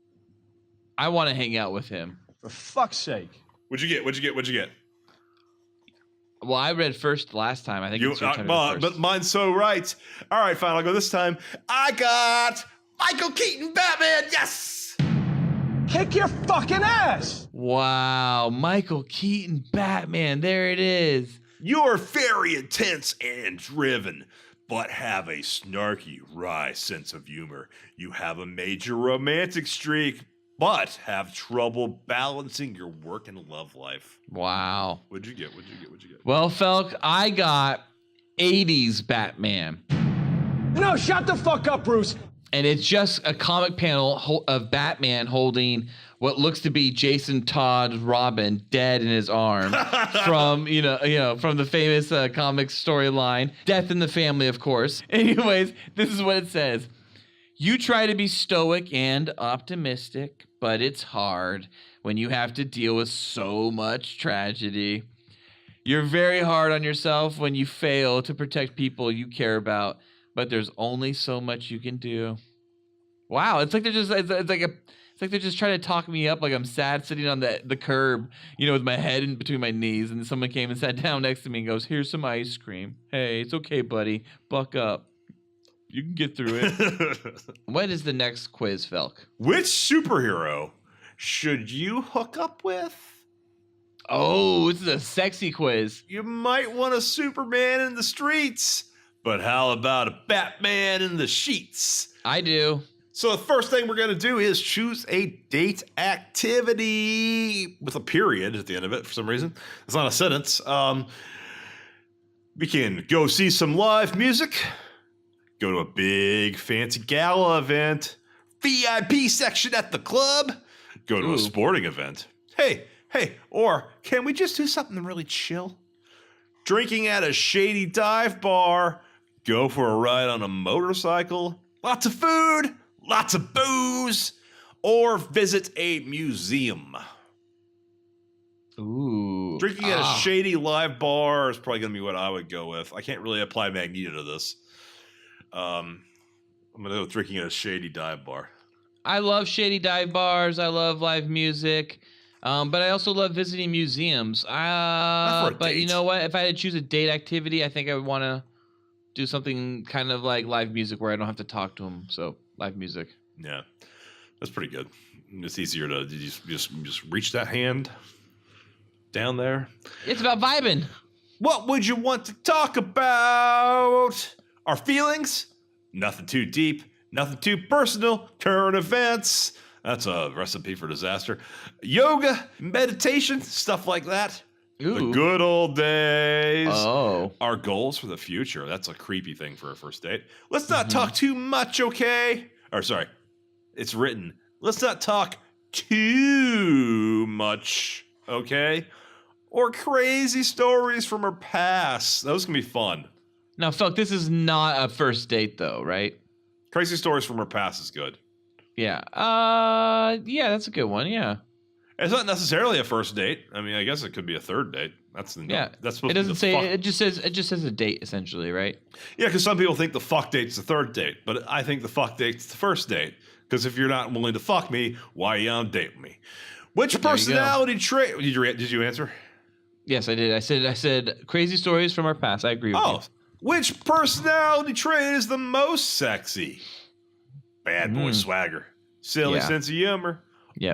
I want to hang out with him. For fuck's sake. What'd you get? Well, I read first last time. I think it's your turn to go first. But mine's so right. All right, fine. I'll go this time. I got Michael Keaton Batman. Yes. Kick your fucking ass. Wow, Michael Keaton Batman. There it is. You're very intense and driven, but have a snarky, wry sense of humor. You have a major romantic streak, but have trouble balancing your work and love life. Wow. What'd you get? Well, Felk, I got 80s Batman. No, shut the fuck up, Bruce. And it's just a comic panel of Batman holding what looks to be Jason Todd's Robin dead in his arm from from the famous comic storyline, Death in the Family, of course. Anyways, this is what it says. You try to be stoic and optimistic, but it's hard when you have to deal with so much tragedy. You're very hard on yourself when you fail to protect people you care about, but there's only so much you can do. Wow, it's like they're just trying to talk me up like I'm sad sitting on the curb, with my head in between my knees, and someone came and sat down next to me and goes, "Here's some ice cream. Hey, it's okay, buddy. Buck up. You can get through it." What is the next quiz, Felk? Which superhero should you hook up with? Oh, this is a sexy quiz. You might want a Superman in the streets, but how about a Batman in the sheets? I do. So the first thing we're going to do is choose a date activity with a period at the end of it for some reason. It's not a sentence. We can go see some live music, go to a big fancy gala event, VIP section at the club, go to a sporting event. Hey, or can we just do something really chill? Drinking at a shady dive bar, go for a ride on a motorcycle, lots of food, lots of booze, or visit a museum. Ooh. Drinking at a shady live bar is probably going to be what I would go with. I can't really apply Magneto to this. I'm going to go with drinking at a shady dive bar. I love shady dive bars. I love live music. But I also love visiting museums. But you know what? If I had to choose a date activity, I think I would want to do something kind of like live music where I don't have to talk to them. So live music. Yeah, that's pretty good. It's easier to just reach that hand down there. It's about vibing. What would you want to talk about? Our feelings? Nothing too deep, nothing too personal. Current events. That's a recipe for disaster. Yoga, meditation, stuff like that. Ooh. The good old days. Oh. Our goals for the future. That's a creepy thing for a first date. Let's not talk too much, okay? Or sorry, it's written. Let's not talk too much, okay? Or crazy stories from our past. Those can be fun. Now, Felk, this is not a first date, though, right? Crazy stories from our past is good. Yeah. Yeah, that's a good one. Yeah. It's not necessarily a first date. I mean, I guess it could be a third date. That's supposed It to be doesn't the say. fuck. It just says a date essentially, right? Yeah, because some people think the fuck date's the third date, but I think the fuck date's the first date. Because if you're not willing to fuck me, why are you on a date with me? Which personality trait did you answer? Yes, I did. I said crazy stories from our past. I agree with you. Which personality trait is the most sexy? Bad boy swagger, silly sense of humor,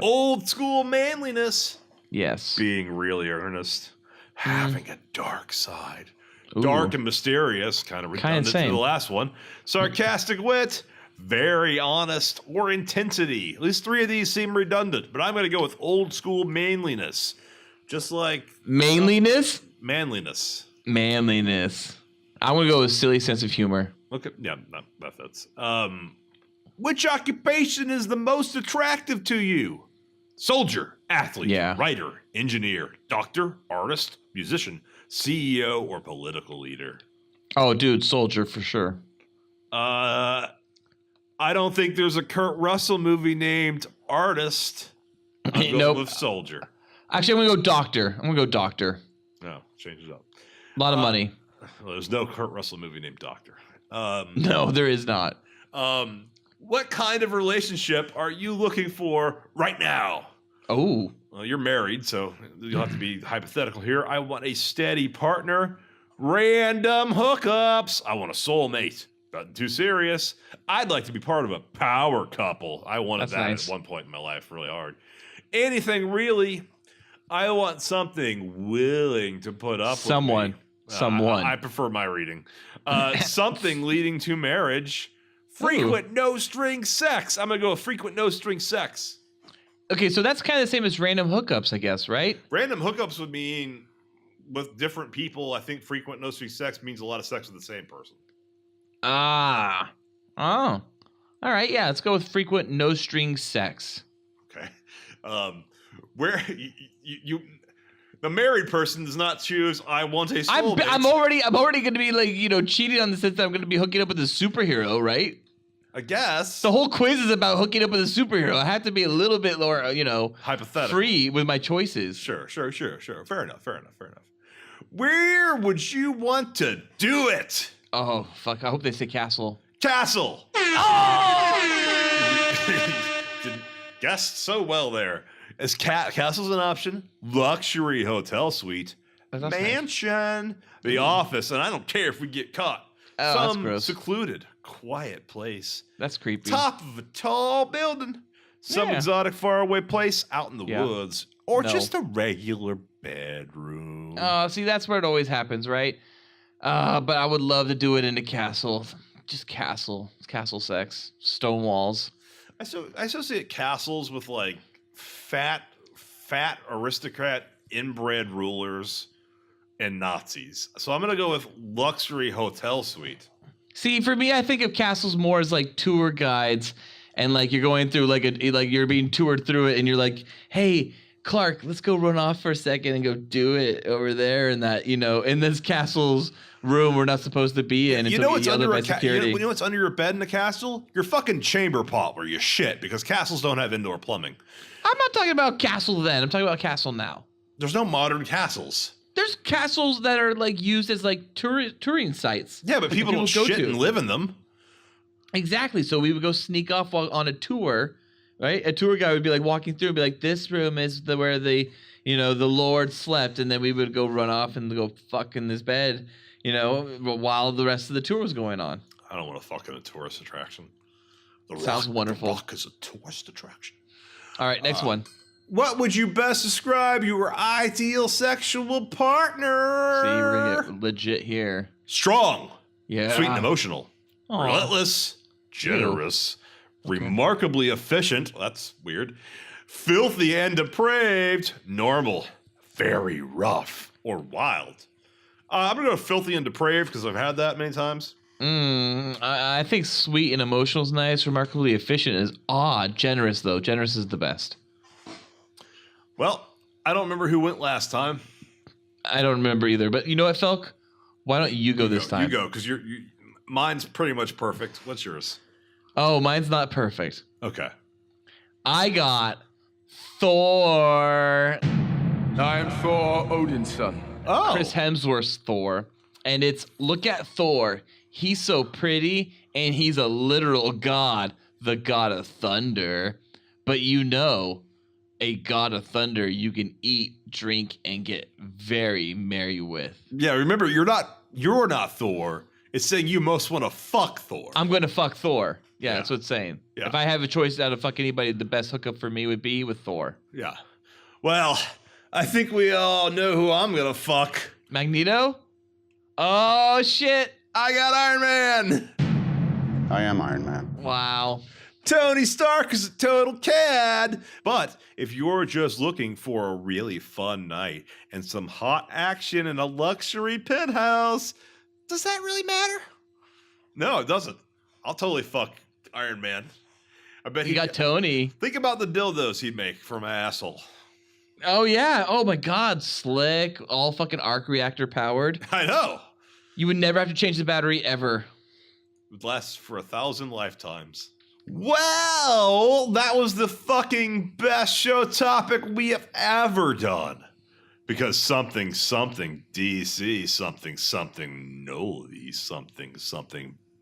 old school manliness. Yes, being really earnest, having a dark side, dark and mysterious, kind of redundant to the last one. Sarcastic wit, very honest, or intensity. At least 3 of these seem redundant, but I'm going to go with old school manliness. Just like manliness. I'm going to go with silly sense of humor. Okay, yeah, that fits. Which occupation is the most attractive to you? Soldier, athlete, writer, engineer, doctor, artist, musician, CEO, or political leader? Oh, dude, soldier for sure. I don't think there's a Kurt Russell movie named Artist. I'm going with soldier. Actually, I'm going to go doctor. No, change it up. A lot of money. Well, there's no Kurt Russell movie named Doctor. No, there is not. What kind of relationship are you looking for right now? Oh. Well, you're married, so you'll have to be hypothetical here. I want a steady partner. Random hookups. I want a soulmate. Nothing too serious. I'd like to be part of a power couple. I wanted that at one point in my life really hard. Anything really. I want something willing to put up with me. Someone. I prefer my reading. Something leading to marriage. Frequent no-string sex. I'm going to go with frequent no-string sex. Okay, so that's kind of the same as random hookups, I guess, right? Random hookups would mean with different people. I think frequent no-string sex means a lot of sex with the same person. Oh. All right, yeah, let's go with frequent no-string sex. Okay. Where you the married person does not choose I want a soulmate. I'm already going to be like, cheating on the sense that I'm going to be hooking up with a superhero, right? I guess. The whole quiz is about hooking up with a superhero. I have to be a little bit more, hypothetical, free with my choices. Sure. Fair enough. Where would you want to do it? Oh, fuck. I hope they say castle. Castle. Oh! Guessed so well there. Is castle's an option? Luxury hotel suite. Mansion. The office. And I don't care if we get caught. Some secluded, quiet place. That's creepy. Top of a tall building. Some exotic faraway place out in the woods. Or just a regular bedroom. Oh, see, that's where it always happens, right? But I would love to do it in a castle. Just castle sex. Stone walls. I associate castles with like fat aristocrat inbred rulers and Nazis. So I'm going to go with luxury hotel suite. See, for me, I think of castles more as like tour guides, and like you're going through like you're being toured through it, and you're like, hey, Clark, let's go run off for a second and go do it over there in that, in this castle's room we're not supposed to be in. You know what's under what's under your bed in a castle? Your fucking chamber pot where you shit, because castles don't have indoor plumbing. I'm not talking about castle then. I'm talking about castle now. There's no modern castles. There's castles that are like used as like touring sites. Yeah, but people don't shit and live in them. Exactly. So we would go sneak off on a tour, right? A tour guy would be like walking through and be like, this room is where the Lord slept. And then we would go run off and go fuck in this bed, while the rest of the tour was going on. I don't want to fuck in a tourist attraction. Sounds wonderful. The Rock is a tourist attraction. All right, next one. What would you best describe your ideal sexual partner? See, we're gonna get legit here. Strong. Yeah. Sweet and emotional. Aww. Relentless. Generous. Remarkably efficient. That's weird. Filthy and depraved. Normal. Very rough. Or wild. I'm going to go filthy and depraved because I've had that many times. I think sweet and emotional is nice. Remarkably efficient is odd. Generous, though. Generous is the best. Well, I don't remember who went last time. I don't remember either. But you know what, Felk? Why don't you go this time? You go, because mine's pretty much perfect. What's yours? Oh, mine's not perfect. Okay. I got Thor. I'm Thor, Odin's son. Oh. Chris Hemsworth's Thor. And it's, look at Thor. He's so pretty, and he's a literal god, the god of thunder. But you know, a god of thunder you can eat, drink, and get very merry with. Yeah, remember, you're not Thor. It's saying you most want to fuck Thor. I'm going to fuck Thor. Yeah, that's what it's saying. Yeah. If I have a choice out of fuck anybody, the best hookup for me would be with Thor. Yeah. Well, I think we all know who I'm going to fuck. Magneto? Oh, shit. I got Iron Man. I am Iron Man. Wow. Tony Stark is a total cad. But if you're just looking for a really fun night and some hot action in a luxury penthouse, does that really matter? No, it doesn't. I'll totally fuck Iron Man. I bet he got Tony. Think about the dildos he'd make from my asshole. Oh, yeah. Oh, my God. Slick. All fucking arc reactor powered. I know. You would never have to change the battery ever. It would last for 1,000 lifetimes. Well, that was the fucking best show topic we have ever done. Because something DC, something Noli, something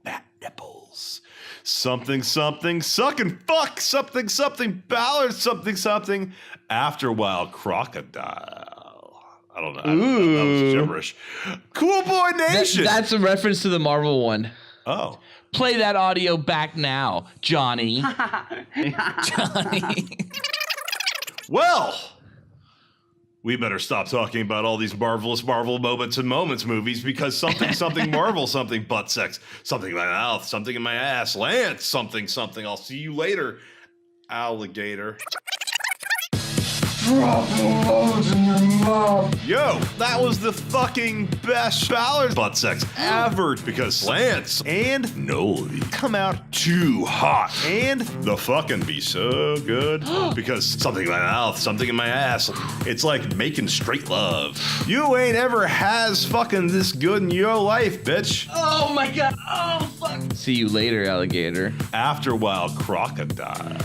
bat nipples, something suck and fuck, something Ballard, something after a while crocodile. I don't know. That was gibberish. Cool Boy Nation. That's a reference to the Marvel one. Oh. Play that audio back now, Johnny. Johnny. Well, we better stop talking about all these marvelous Marvel moments and moments movies because something Marvel, something butt sex, something in my mouth, something in my ass, Lance, something. I'll see you later, alligator. Drop the loads in your mouth. Yo, that was the fucking best Ballard butt sex ever because Lance and Noli come out too hot and the fucking be so good because something in my mouth, something in my ass. It's like making straight love. You ain't ever has fucking this good in your life, bitch. Oh my God. Oh, fuck. See you later, alligator. After a while, crocodile.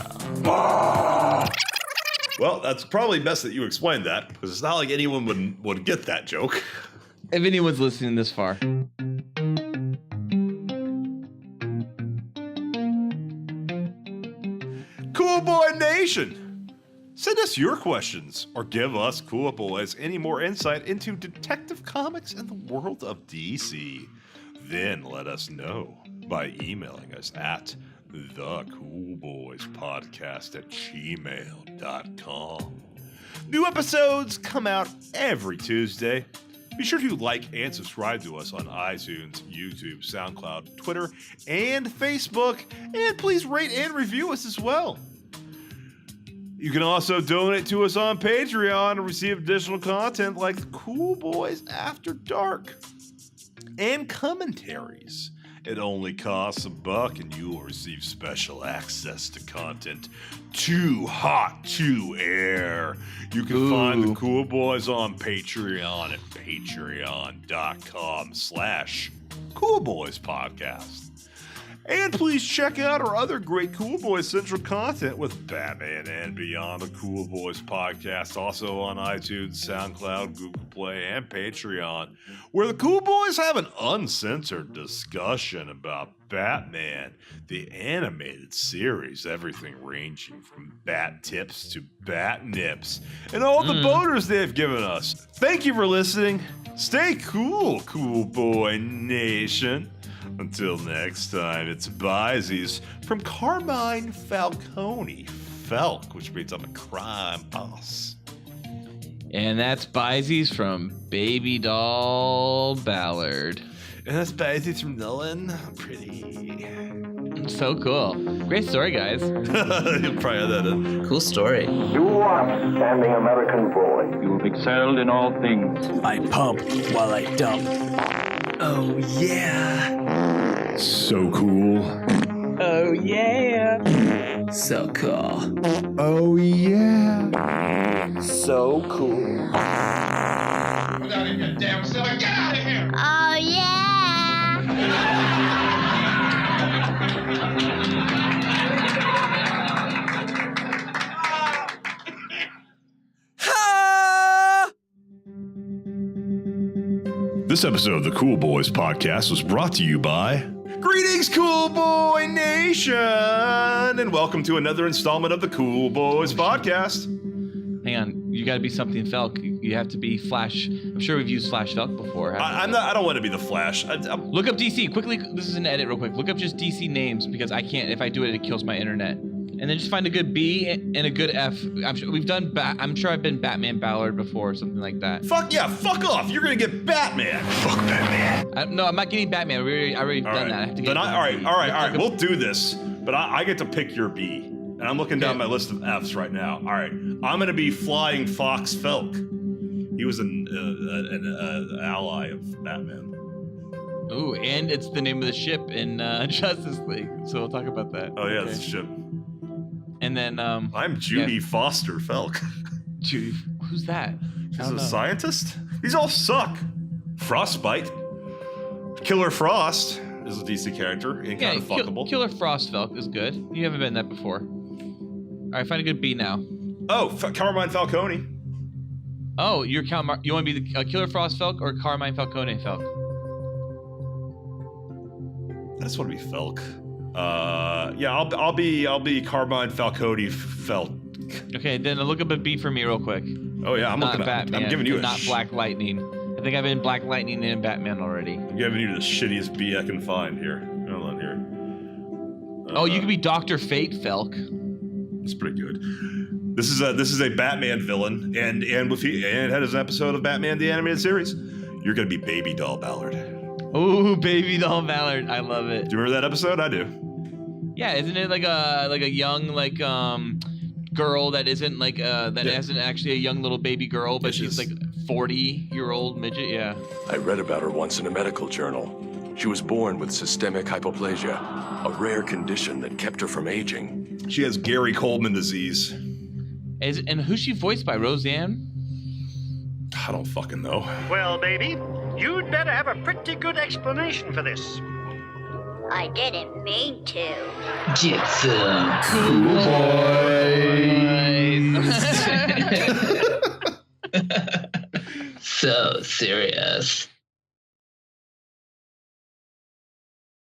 Well, that's probably best that you explained that, because it's not like anyone would get that joke. If anyone's listening this far. Cool Boy Nation! Send us your questions, or give us Cool Boys any more insight into Detective Comics and the world of DC. Then let us know by emailing us at thecoolboyspodcast@gmail.com. New episodes come out every Tuesday. Be sure to like and subscribe to us on iTunes, YouTube, SoundCloud, Twitter, and Facebook. And please rate and review us as well. You can also donate to us on Patreon and receive additional content like Cool Boys After Dark and commentaries. It only costs $1 and you will receive special access to content too hot to air. You can find the Cool Boys on Patreon at patreon.com/coolboyspodcast. And please check out our other great Cool Boys Central content with Batman and Beyond, the Cool Boys podcast, also on iTunes, SoundCloud, Google Play, and Patreon, where the Cool Boys have an uncensored discussion about Batman, the animated series, everything ranging from bat tips to bat nips, and all the boners they've given us. Thank you for listening. Stay cool, Cool Boy Nation. Until next time, it's Byzies from Carmine Falcone, Felk, which means I'm a crime boss. And that's Byzies from Baby Doll Ballard. And that's Byzies from Nolan. Pretty. So cool. Great story, guys. You'll probably have that in. Cool story. You are standing American boy. You have excelled in all things. I pump while I dump. Oh, yeah. So cool. Oh, yeah. So cool. Oh, yeah. So cool. Without even a damn cellar, get out of here! Oh, yeah. This episode of the Cool Boys Podcast was brought to you by Greetings, Cool Boy Nation, and welcome to another installment of the Cool Boys Podcast. Hang on, you got to be something Felk. You have to be Flash. I'm sure we've used Flash Felk before. I don't want to be the Flash. Look up DC quickly. This is an edit, real quick. Look up just DC names because I can't. If I do it, it kills my internet. And then just find a good B and a good F. I'm sure we've done. I'm sure I've been Batman Ballard before, or something like that. Fuck yeah! Fuck off! You're gonna get Batman. Fuck Batman. No, I'm not getting Batman. I already done that. I have to get. All right. We'll do this, but I get to pick your B, and I'm looking down my list of Fs right now. All right, I'm gonna be Flying Fox Felk. He was an ally of Batman. Ooh, and it's the name of the ship in Justice League, so we'll talk about that. Oh yeah, it's a ship. And then I'm Judy Foster Felk. Judy, who's that? She's a scientist. These all suck. Frostbite. Killer Frost is a DC character and kind of fuckable. Killer Frost Felk is good. You haven't been that before. All right, find a good B now. Oh, Carmine Falcone. Oh, you want to be the Killer Frost Felk or Carmine Falcone Felk? I just want to be Felk. Yeah, I'll be Carmine Falcone Felk. Okay, then look up a B for me real quick. Oh yeah, I'm looking at Batman. I'm giving you not Black Lightning. I think I've been Black Lightning and Batman already. I'm giving you the shittiest B I can find here. Hold on here. Oh, you could be Dr. Fate Felk. That's pretty good. This is a Batman villain, and had his episode of Batman the Animated Series. You're gonna be Baby Doll Ballard. Ooh, Baby Doll Ballard. I love it. Do you remember that episode? I do. Yeah, isn't it like a young girl that isn't isn't actually a young little baby girl, but she's like 40-year-old midget? Yeah. I read about her once in a medical journal. She was born with systemic hypoplasia, a rare condition that kept her from aging. She has Gary Coleman disease. And who's she voiced by? Roseanne? I don't fucking know. Well, baby, you'd better have a pretty good explanation for this. I didn't mean to. Get some Cool Boys. So serious.